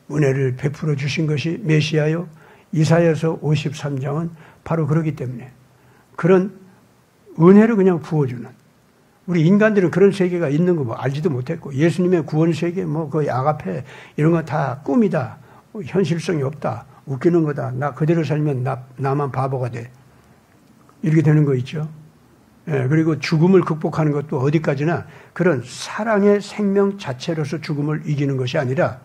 은혜를 베풀어 주신 것이 메시아요. 이사야서 53장은 바로 그렇기 때문에 그런 은혜를 그냥 부어주는, 우리 인간들은 그런 세계가 있는 거 뭐 알지도 못했고, 예수님의 구원 세계 그 아가페 이런 거 다 꿈이다, 현실성이 없다, 웃기는 거다, 나 그대로 살면 나만 바보가 돼, 이렇게 되는 거 있죠. 예, 그리고 죽음을 극복하는 것도 어디까지나 그런 사랑의 생명 자체로서 죽음을 이기는 것이 아니라,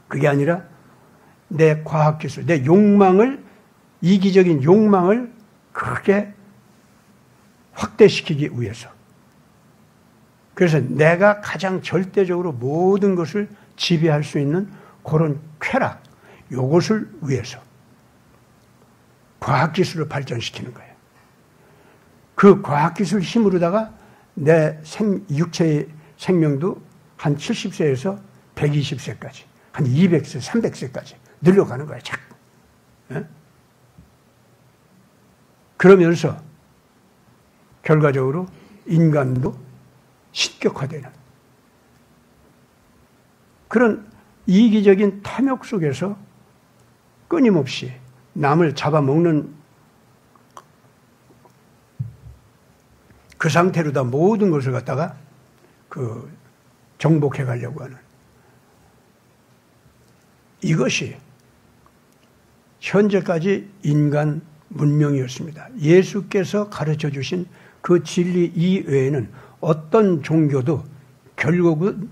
그게 아니라 내 과학기술, 내 욕망을, 이기적인 욕망을 크게 확대시키기 위해서, 그래서 내가 가장 절대적으로 모든 것을 지배할 수 있는 그런 쾌락, 요것을 위해서 과학기술을 발전시키는 거예요. 그 과학기술 힘으로다가 내 육체의 생명도 한 70세에서 120세까지, 한 200세, 300세까지 늘려가는 거예요, 자꾸. 예? 그러면서 결과적으로 인간도 신격화되는 그런 이기적인 탐욕 속에서 끊임없이 남을 잡아먹는 그 상태로다 모든 것을 갖다가 정복해 가려고 하는, 이것이 현재까지 인간 문명이었습니다. 예수께서 가르쳐 주신 그 진리 이외에는 어떤 종교도 결국은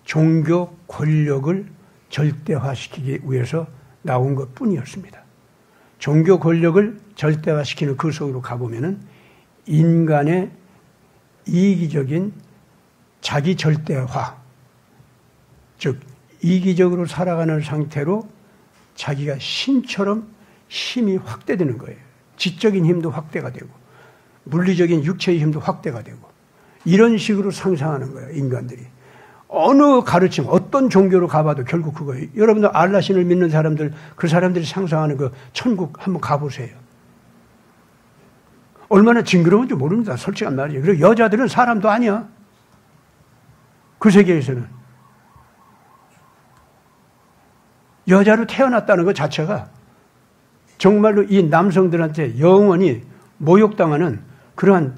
종교 권력을 절대화시키기 위해서 나온 것 뿐이었습니다. 종교 권력을 절대화시키는 그 속으로 가보면은 인간의 이기적인 자기 절대화, 즉 이기적으로 살아가는 상태로 자기가 신처럼 힘이 확대되는 거예요. 지적인 힘도 확대가 되고 물리적인 육체의 힘도 확대가 되고, 이런 식으로 상상하는 거예요, 인간들이. 어느 가르침, 어떤 종교로 가봐도 결국 그거예요. 여러분들 알라신을 믿는 사람들, 그 사람들이 상상하는 그 천국 한번 가보세요. 얼마나 징그러운지 모릅니다, 솔직한 말이에요. 그리고 여자들은 사람도 아니야, 그 세계에서는. 여자로 태어났다는 것 자체가 정말로 이 남성들한테 영원히 모욕당하는 그러한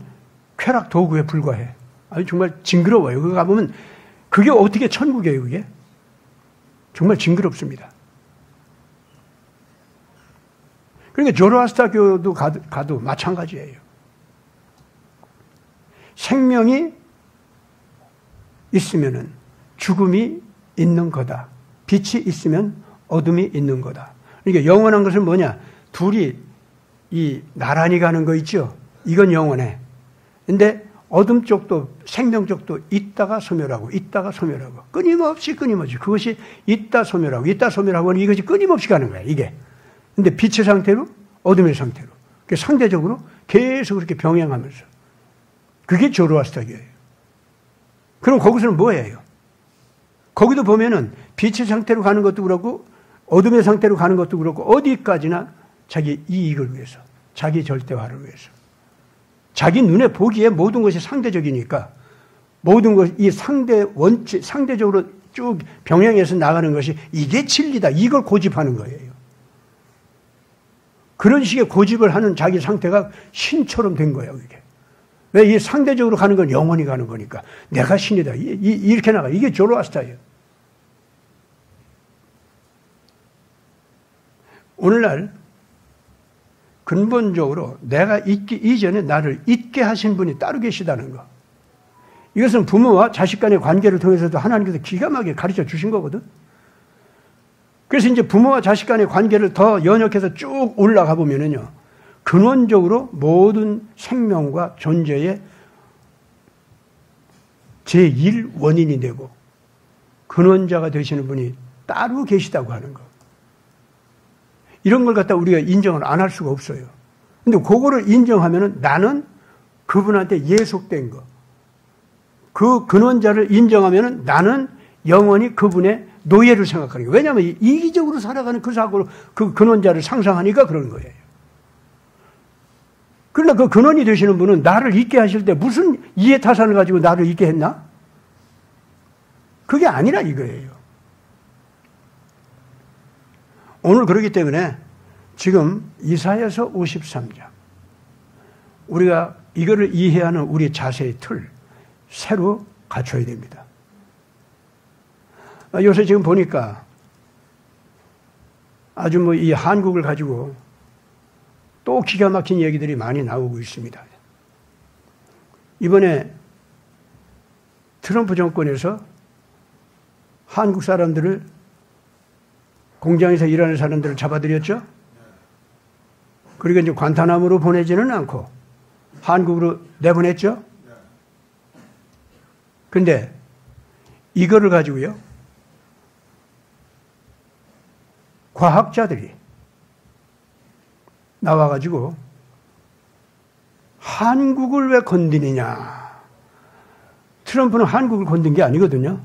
쾌락 도구에 불과해. 아니, 정말 징그러워요. 거기 가보면 그게 어떻게 천국이에요, 그게? 정말 징그럽습니다. 그러니까 조로아스터교도 가도 마찬가지예요. 생명이 있으면은 죽음이 있는 거다. 빛이 있으면 어둠이 있는 거다. 그러니까 영원한 것은 뭐냐? 둘이 이 나란히 가는 거 있죠? 이건 영원해. 근데 어둠 쪽도 생명 쪽도 있다가 소멸하고 있다가 소멸하고 끊임없이 그것이 있다 소멸하고 있다 소멸하고는 이것이 끊임없이 가는 거야, 이게. 근데 빛의 상태로 어둠의 상태로 상대적으로 계속 그렇게 병행하면서, 그게 조로아스터교예요. 그럼 거기서는 뭐예요? 거기도 보면은 빛의 상태로 가는 것도 그렇고 어둠의 상태로 가는 것도 그렇고 어디까지나 자기 이익을 위해서, 자기 절대화를 위해서, 자기 눈에 보기에 모든 것이 상대적이니까 모든 것이 이 상대적으로 쭉 병행해서 나가는 것이 이게 진리다, 이걸 고집하는 거예요. 그런 식의 고집을 하는 자기 상태가 신처럼 된 거예요, 이게. 왜? 이 상대적으로 가는 건 영원히 가는 거니까 내가 신이다, 이렇게 나가. 이게 조로아스터예요. 오늘날 근본적으로 내가 있기 이전에 나를 있게 하신 분이 따로 계시다는 거, 이것은 부모와 자식 간의 관계를 통해서도 하나님께서 기가 막히게 가르쳐 주신 거거든. 그래서 이제 부모와 자식 간의 관계를 더 연역해서 쭉 올라가 보면은요, 근원적으로 모든 생명과 존재의 제1원인이 되고 근원자가 되시는 분이 따로 계시다고 하는 거. 이런 걸 갖다 우리가 인정을 안 할 수가 없어요. 근데 그거를 인정하면은 나는 그분한테 예속된 거. 그 근원자를 인정하면은 나는 영원히 그분의 노예를 생각하는 거예요. 왜냐하면 이기적으로 살아가는 그 사고로 그 근원자를 상상하니까 그런 거예요. 그러나 그 근원이 되시는 분은 나를 있게 하실 때 무슨 이해타산을 가지고 나를 있게 했나? 그게 아니라 이거예요. 오늘 그렇기 때문에 지금 이사야서 53장 우리가 이거를 이해하는 우리 자세의 틀 새로 갖춰야 됩니다. 요새 지금 보니까 아주 뭐 이 한국을 가지고 또 기가 막힌 얘기들이 많이 나오고 있습니다. 이번에 트럼프 정권에서 한국 사람들을 공장에서 일하는 사람들을 잡아들였죠. 그리고 이제 관타나무로 보내지는 않고 한국으로 내보냈죠. 근데 이거를 가지고요. 과학자들이 나와가지고 한국을 왜 건드리냐. 트럼프는 한국을 건든 게 아니거든요.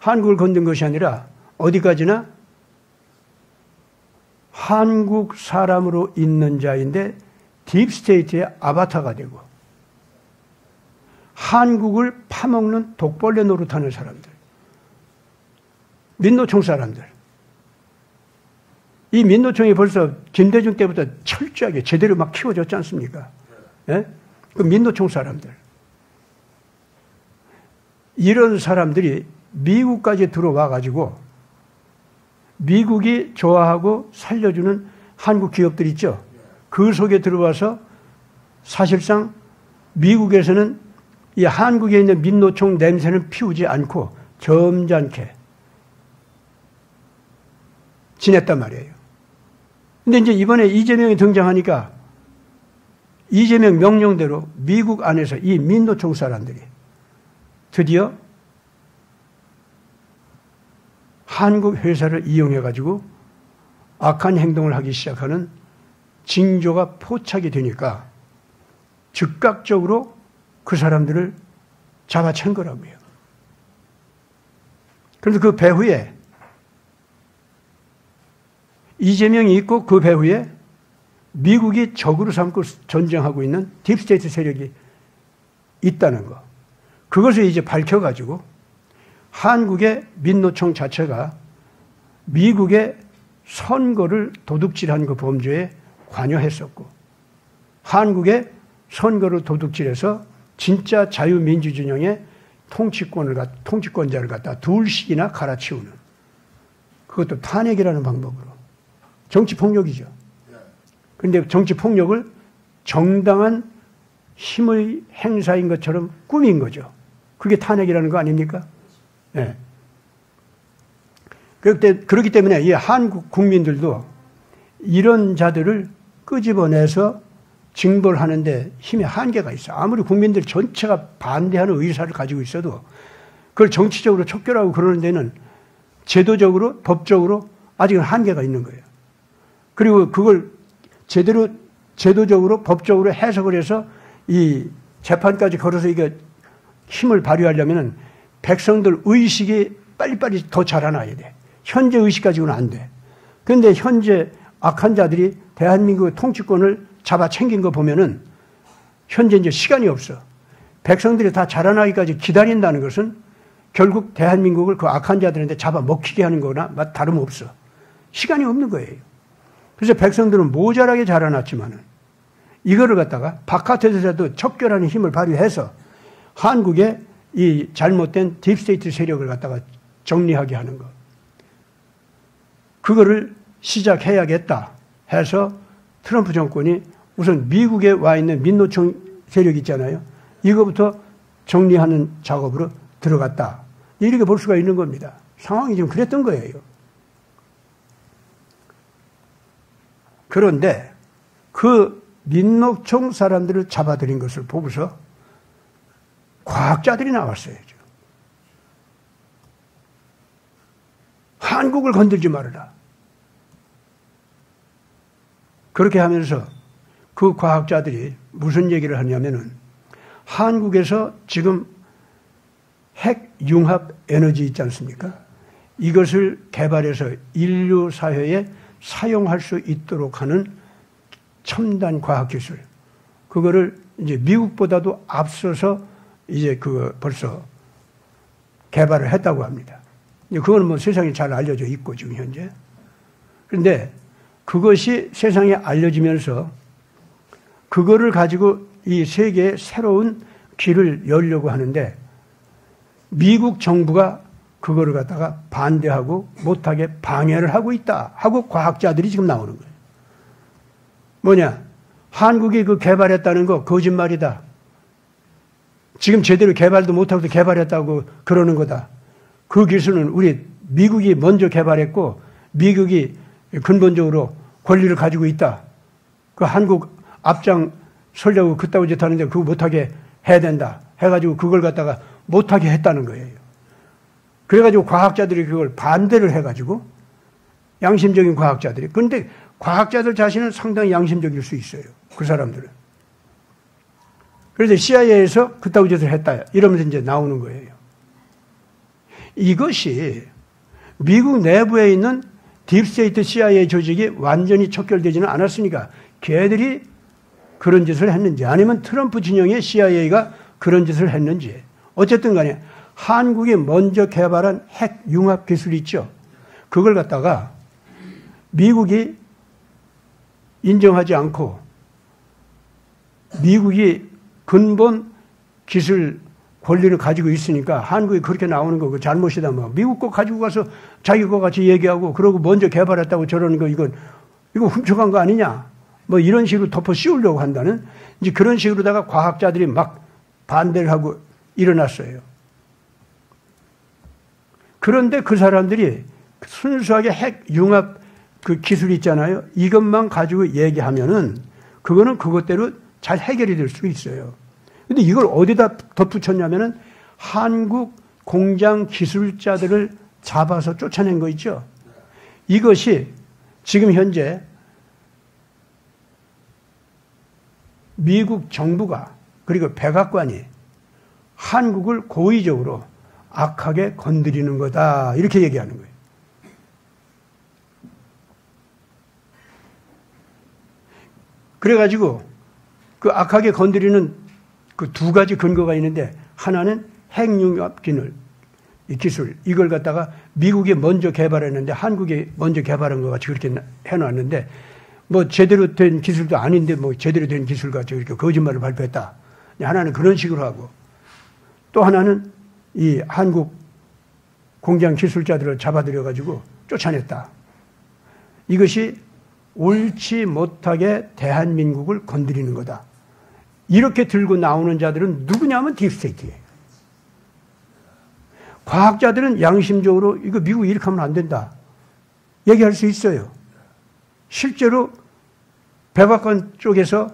한국을 건든 것이 아니라 어디까지나 한국 사람으로 있는 자인데 딥스테이트의 아바타가 되고 한국을 파먹는 독벌레 노릇하는 사람들. 민노총 사람들. 이 민노총이 벌써 김대중 때부터 철저하게 제대로 막 키워졌지 않습니까? 예? 그 민노총 사람들. 이런 사람들이 미국까지 들어와가지고 미국이 좋아하고 살려주는 한국 기업들 있죠? 그 속에 들어와서 사실상 미국에서는 이 한국에 있는 민노총 냄새는 피우지 않고 점잖게 지냈단 말이에요. 근데 이제 이번에 이재명이 등장하니까 이재명 명령대로 미국 안에서 이 민노총 사람들이 드디어 한국 회사를 이용해가지고 악한 행동을 하기 시작하는 징조가 포착이 되니까 즉각적으로 그 사람들을 잡아챈 거라고요. 그래서 그 배후에 이재명이 있고 그 배후에 미국이 적으로 삼고 전쟁하고 있는 딥스테이트 세력이 있다는 거. 그것을 이제 밝혀가지고 한국의 민노총 자체가 미국의 선거를 도둑질한 그 범죄에 관여했었고 한국의 선거를 도둑질해서 진짜 자유민주진영의 통치권자를 갖다 둘씩이나 갈아치우는 그것도 탄핵이라는 방법으로 정치폭력이죠. 그런데 정치폭력을 정당한 힘의 행사인 것처럼 꾸민 거죠. 그게 탄핵이라는 거 아닙니까? 네. 그렇기 때문에 이 한국 국민들도 이런 자들을 끄집어내서 징벌하는데 힘의 한계가 있어. 아무리 국민들 전체가 반대하는 의사를 가지고 있어도 그걸 정치적으로 척결하고 그러는 데는 제도적으로, 법적으로 아직은 한계가 있는 거예요. 그리고 그걸 제도적으로, 법적으로 해석을 해서 이 재판까지 걸어서 이게 힘을 발휘하려면은 백성들 의식이 빨리빨리 더 자라나야 돼. 현재 의식 가지고는 안 돼. 그런데 현재 악한 자들이 대한민국의 통치권을 잡아 챙긴 거 보면은 현재 이제 시간이 없어. 백성들이 다 자라나기까지 기다린다는 것은 결국 대한민국을 그 악한 자들한테 잡아 먹히게 하는 거나 다름없어. 시간이 없는 거예요. 그래서 백성들은 모자라게 자라났지만은 이거를 갖다가 바깥에서라도 척결하는 힘을 발휘해서 한국의 이 잘못된 딥스테이트 세력을 갖다가 정리하게 하는 것. 그거를 시작해야겠다 해서 트럼프 정권이 우선 미국에 와 있는 민노총 세력 있잖아요. 이거부터 정리하는 작업으로 들어갔다. 이렇게 볼 수가 있는 겁니다. 상황이 지금 그랬던 거예요. 그런데 그 민노총 사람들을 잡아들인 것을 보고서 과학자들이 나왔어요. 한국을 건들지 말아라. 그렇게 하면서 그 과학자들이 무슨 얘기를 하냐면은 한국에서 지금 핵융합 에너지 있지 않습니까? 이것을 개발해서 인류 사회에 사용할 수 있도록 하는 첨단 과학기술. 그거를 이제 미국보다도 앞서서 이제 벌써 개발을 했다고 합니다. 그거는 뭐 세상에 잘 알려져 있고 지금 현재. 그런데 그것이 세상에 알려지면서 그거를 가지고 이 세계에 새로운 길을 열려고 하는데 미국 정부가 그거를 갖다가 반대하고 못하게 방해를 하고 있다 하고 과학자들이 지금 나오는 거예요. 뭐냐? 한국이 그 개발했다는 거 거짓말이다. 지금 제대로 개발도 못하고 개발했다고 그러는 거다. 그 기술은 우리 미국이 먼저 개발했고 미국이 근본적으로 권리를 가지고 있다. 그 한국 앞장 서려고 그따위 짓 하는데 그거 못하게 해야 된다. 해가지고 그걸 갖다가 못하게 했다는 거예요. 그래가지고 과학자들이 그걸 반대를 해가지고 양심적인 과학자들이. 그런데 과학자들 자신은 상당히 양심적일 수 있어요. 그 사람들은. 그래서 CIA에서 그따위 짓을 했다. 이러면서 이제 나오는 거예요. 이것이 미국 내부에 있는 딥스테이트 CIA 조직이 완전히 척결되지는 않았으니까 걔들이 그런 짓을 했는지 아니면 트럼프 진영의 CIA가 그런 짓을 했는지 어쨌든 간에 한국이 먼저 개발한 핵융합 기술이 있죠. 그걸 갖다가 미국이 인정하지 않고 미국이 근본 기술 권리를 가지고 있으니까 한국이 그렇게 나오는 거 잘못이다. 뭐 미국 거 가지고 가서 자기 거 같이 얘기하고 그러고 먼저 개발했다고 저러는 거 이거 훔쳐간 거 아니냐. 뭐 이런 식으로 덮어 씌우려고 한다는 이제 그런 식으로다가 과학자들이 막 반대를 하고 일어났어요. 그런데 그 사람들이 순수하게 핵융합 그 기술이 있잖아요. 이것만 가지고 얘기하면은 그거는 그것대로 잘 해결이 될 수 있어요. 근데 이걸 어디다 덧붙였냐면은 한국 공장 기술자들을 잡아서 쫓아낸 거 있죠. 이것이 지금 현재 미국 정부가 그리고 백악관이 한국을 고의적으로 악하게 건드리는 거다. 이렇게 얘기하는 거예요. 그래가지고 그 악하게 건드리는 그 두 가지 근거가 있는데 하나는 핵융합 기술 이걸 갖다가 미국이 먼저 개발했는데 한국이 먼저 개발한 것 같이 그렇게 해놨는데 뭐 제대로 된 기술도 아닌데 뭐 제대로 된 기술 같이 이렇게 거짓말을 발표했다. 하나는 그런 식으로 하고 또 하나는 이 한국 공장 기술자들을 잡아들여가지고 쫓아냈다. 이것이 옳지 못하게 대한민국을 건드리는 거다. 이렇게 들고 나오는 자들은 누구냐면 딥스테이트예요. 과학자들은 양심적으로 이거 미국이 이렇게 하면 안 된다. 얘기할 수 있어요. 실제로 백악관 쪽에서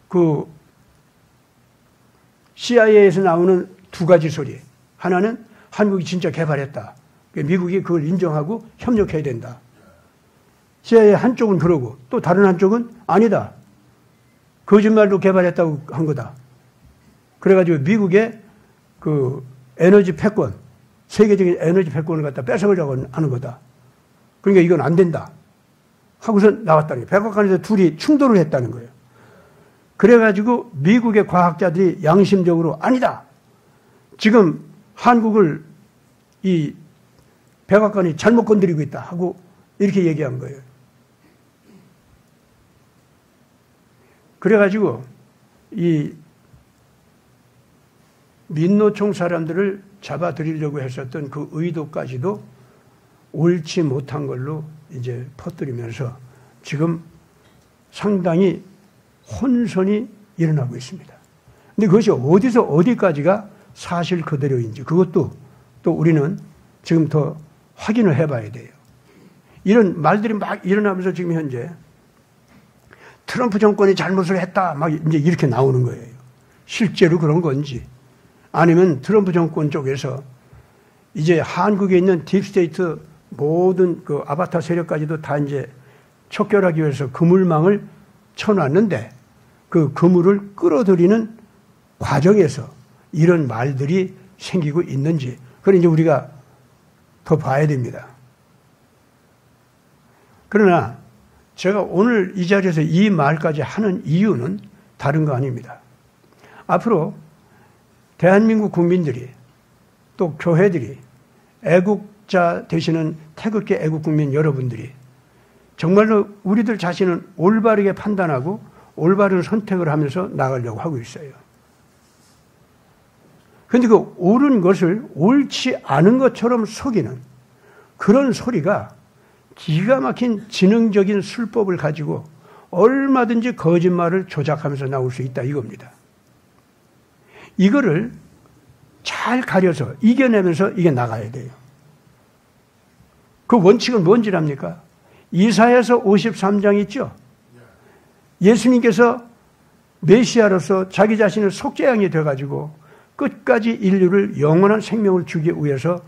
그 CIA에서 나오는 두 가지 소리. 하나는 한국이 진짜 개발했다. 미국이 그걸 인정하고 협력해야 된다. CIA 한쪽은 그러고 또 다른 한쪽은 아니다. 거짓말로 개발했다고 한 거다. 그래가지고 미국의 그 에너지 패권, 세계적인 에너지 패권을 갖다 뺏어가려고 하는 거다. 그러니까 이건 안 된다. 하고서 나왔다는 거예요. 백악관에서 둘이 충돌을 했다는 거예요. 그래가지고 미국의 과학자들이 양심적으로 아니다. 지금 한국을 이 백악관이 잘못 건드리고 있다 하고 이렇게 얘기한 거예요. 그래가지고 이 민노총 사람들을 잡아들이려고 했었던 그 의도까지도 옳지 못한 걸로 이제 퍼뜨리면서 지금 상당히 혼선이 일어나고 있습니다. 근데 그것이 어디서 어디까지가 사실 그대로인지 그것도 또 우리는 지금 더 확인을 해봐야 돼요. 이런 말들이 막 일어나면서 지금 현재 트럼프 정권이 잘못을 했다 막 이제 이렇게 나오는 거예요. 실제로 그런 건지 아니면 트럼프 정권 쪽에서 이제 한국에 있는 딥스테이트 모든 그 아바타 세력까지도 다 이제 척결하기 위해서 그물망을 쳐놨는데 그 그물을 끌어들이는 과정에서 이런 말들이 생기고 있는지, 그걸 이제 우리가 더 봐야 됩니다. 그러나 제가 오늘 이 자리에서 이 말까지 하는 이유는 다른 거 아닙니다. 앞으로 대한민국 국민들이 또 교회들이 애국자 되시는 태극기 애국국민 여러분들이 정말로 우리들 자신은 올바르게 판단하고 올바른 선택을 하면서 나가려고 하고 있어요. 그런데 그 옳은 것을 옳지 않은 것처럼 속이는 그런 소리가 기가 막힌 지능적인 술법을 가지고 얼마든지 거짓말을 조작하면서 나올 수 있다 이겁니다. 이거를 잘 가려서 이겨내면서 이게 나가야 돼요. 그 원칙은 뭔지랍니까? 이사야서 53장 있죠? 예수님께서 메시아로서 자기 자신을 속죄양이 되어가지고 끝까지 인류를 영원한 생명을 주기 위해서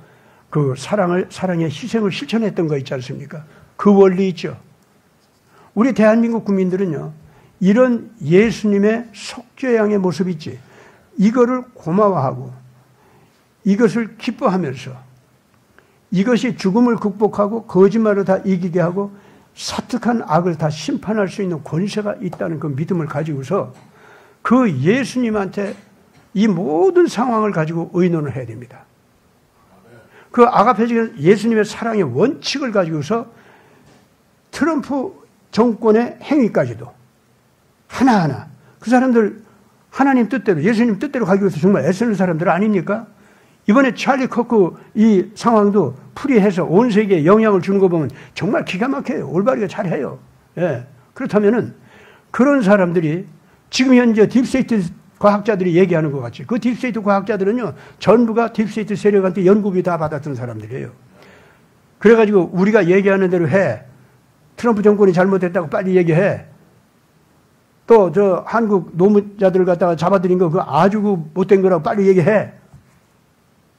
그 사랑의 희생을 실천했던 거 있지 않습니까? 그 원리 있죠. 우리 대한민국 국민들은요, 이런 예수님의 속죄양의 모습 있지, 이거를 고마워하고 이것을 기뻐하면서 이것이 죽음을 극복하고 거짓말을 다 이기게 하고 사특한 악을 다 심판할 수 있는 권세가 있다는 그 믿음을 가지고서 그 예수님한테 이 모든 상황을 가지고 의논을 해야 됩니다. 그 아가페적인 예수님의 사랑의 원칙을 가지고서 트럼프 정권의 행위까지도 하나하나 그 사람들 하나님 뜻대로 예수님 뜻대로 가기 위해서 정말 애쓰는 사람들 아닙니까? 이번에 찰리 커크 이 상황도 풀이해서 온 세계에 영향을 주는 거 보면 정말 기가 막혀요. 올바르게 잘해요. 예. 그렇다면은 그런 사람들이 지금 현재 딥스테이트 과학자들이 얘기하는 것 같이 그 딥스테이트 과학자들은요 전부가 딥스테이트 세력한테 연구비 다 받았던 사람들이에요. 그래가지고 우리가 얘기하는 대로 해. 트럼프 정권이 잘못했다고 빨리 얘기해. 또 저 한국 노무자들을 갖다가 잡아들인 거 그거 아주 그 못된 거라고 빨리 얘기해.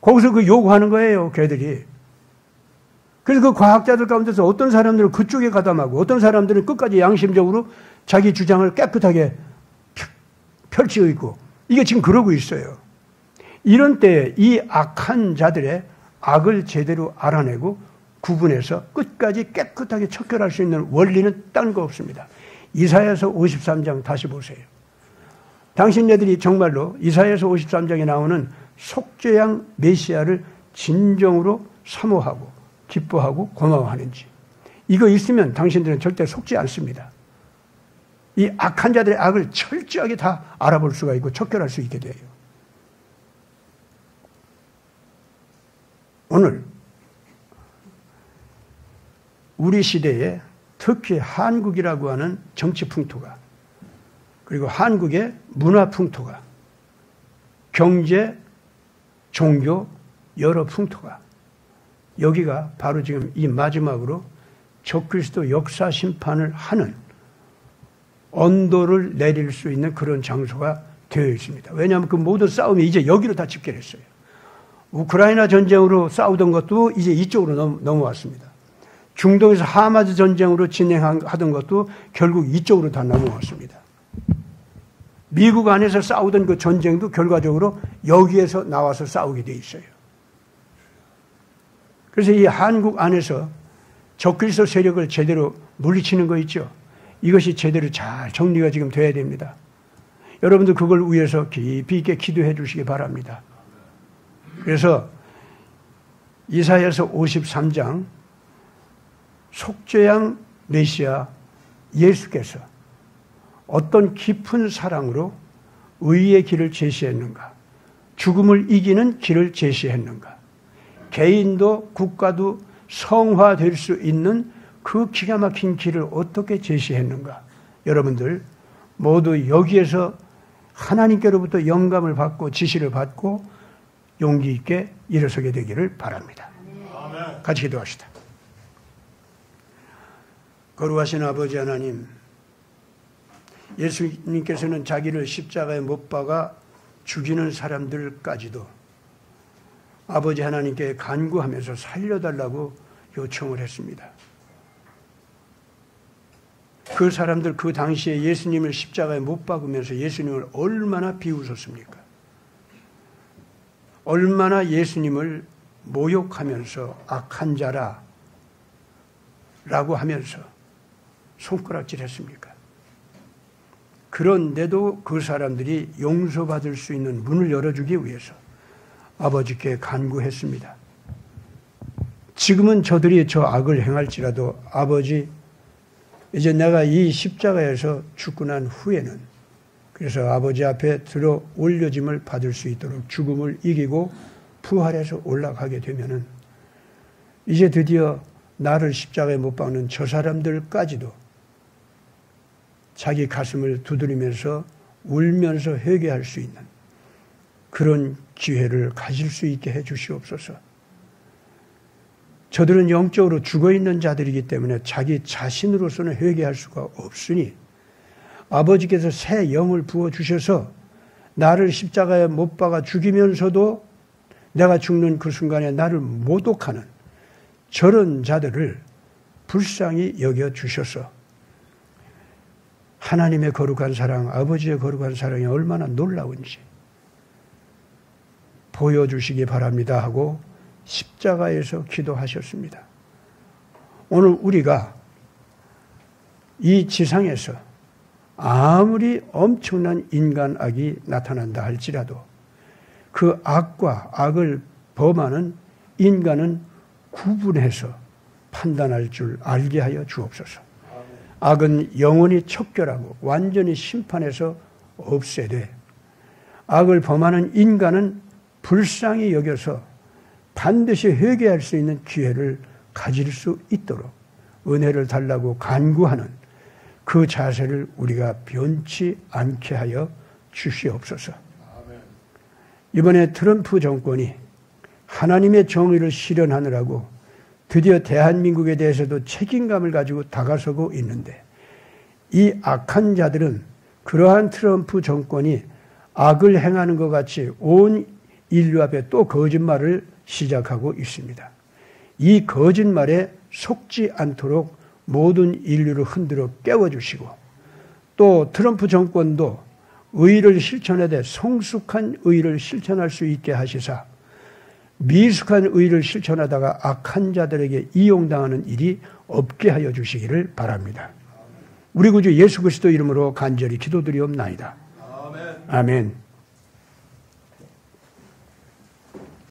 거기서 그 요구하는 거예요, 걔들이. 그래서 그 과학자들 가운데서 어떤 사람들은 그쪽에 가담하고 어떤 사람들은 끝까지 양심적으로 자기 주장을 깨끗하게 펼치고 있고 이게 지금 그러고 있어요. 이런 때에 이 악한 자들의 악을 제대로 알아내고 구분해서 끝까지 깨끗하게 척결할 수 있는 원리는 딴 거 없습니다. 이사야서 53장 다시 보세요. 당신네들이 정말로 이사야서 53장에 나오는 속죄양 메시아를 진정으로 사모하고 기뻐하고 고마워하는지 이거 있으면 당신들은 절대 속지 않습니다. 이 악한 자들의 악을 철저하게 다 알아볼 수가 있고 척결할 수 있게 돼요. 오늘 우리 시대에 특히 한국이라고 하는 정치 풍토가 그리고 한국의 문화 풍토가 경제, 종교, 여러 풍토가 여기가 바로 지금 이 마지막으로 적그리스도 역사 심판을 하는 언도를 내릴 수 있는 그런 장소가 되어 있습니다. 왜냐하면 그 모든 싸움이 이제 여기로 다 집결했어요. 우크라이나 전쟁으로 싸우던 것도 이제 이쪽으로 넘어왔습니다. 중동에서 하마스 전쟁으로 진행하던 것도 결국 이쪽으로 다 넘어왔습니다. 미국 안에서 싸우던 그 전쟁도 결과적으로 여기에서 나와서 싸우게 돼 있어요. 그래서 이 한국 안에서 적그리스도 세력을 제대로 물리치는 거 있죠. 이것이 제대로 잘 정리가 지금 돼야 됩니다. 여러분들 그걸 위해서 깊이 있게 기도해 주시기 바랍니다. 그래서 이사야서 53장 속죄양 메시아 예수께서 어떤 깊은 사랑으로 의의 길을 제시했는가, 죽음을 이기는 길을 제시했는가, 개인도 국가도 성화될 수 있는 그 기가 막힌 길을 어떻게 제시했는가. 여러분들 모두 여기에서 하나님께로부터 영감을 받고 지시를 받고 용기 있게 일어서게 되기를 바랍니다. 같이 기도합시다. 거룩하신 아버지 하나님, 예수님께서는 자기를 십자가에 못 박아 죽이는 사람들까지도 아버지 하나님께 간구하면서 살려달라고 요청을 했습니다. 그 사람들 그 당시에 예수님을 십자가에 못 박으면서 예수님을 얼마나 비웃었습니까? 얼마나 예수님을 모욕하면서 악한 자라 라고 하면서 손가락질 했습니까? 그런데도 그 사람들이 용서받을 수 있는 문을 열어주기 위해서 아버지께 간구했습니다. 지금은 저들이 저 악을 행할지라도 아버지, 이제 내가 이 십자가에서 죽고 난 후에는 그래서 아버지 앞에 들어 올려짐을 받을 수 있도록 죽음을 이기고 부활해서 올라가게 되면은 이제 드디어 나를 십자가에 못 박는 저 사람들까지도 자기 가슴을 두드리면서 울면서 회개할 수 있는 그런 기회를 가질 수 있게 해 주시옵소서. 저들은 영적으로 죽어있는 자들이기 때문에 자기 자신으로서는 회개할 수가 없으니 아버지께서 새 영을 부어주셔서 나를 십자가에 못 박아 죽이면서도 내가 죽는 그 순간에 나를 모독하는 저런 자들을 불쌍히 여겨주셔서 하나님의 거룩한 사랑, 아버지의 거룩한 사랑이 얼마나 놀라운지 보여주시기 바랍니다 하고 십자가에서 기도하셨습니다. 오늘 우리가 이 지상에서 아무리 엄청난 인간악이 나타난다 할지라도 그 악과 악을 범하는 인간은 구분해서 판단할 줄 알게 하여 주옵소서. 악은 영원히 척결하고 완전히 심판해서 없애되 악을 범하는 인간은 불쌍히 여겨서 반드시 회개할 수 있는 기회를 가질 수 있도록 은혜를 달라고 간구하는 그 자세를 우리가 변치 않게 하여 주시옵소서. 이번에 트럼프 정권이 하나님의 정의를 실현하느라고 드디어 대한민국에 대해서도 책임감을 가지고 다가서고 있는데 이 악한 자들은 그러한 트럼프 정권이 악을 행하는 것 같이 온 인류 앞에 또 거짓말을 시작하고 있습니다. 이 거짓말에 속지 않도록 모든 인류를 흔들어 깨워주시고 또 트럼프 정권도 의를 실천하되 성숙한 의를 실천할 수 있게 하시사 미숙한 의를 실천하다가 악한 자들에게 이용당하는 일이 없게 하여 주시기를 바랍니다. 우리 구주 예수 그리스도 이름으로 간절히 기도드리옵나이다. 아멘.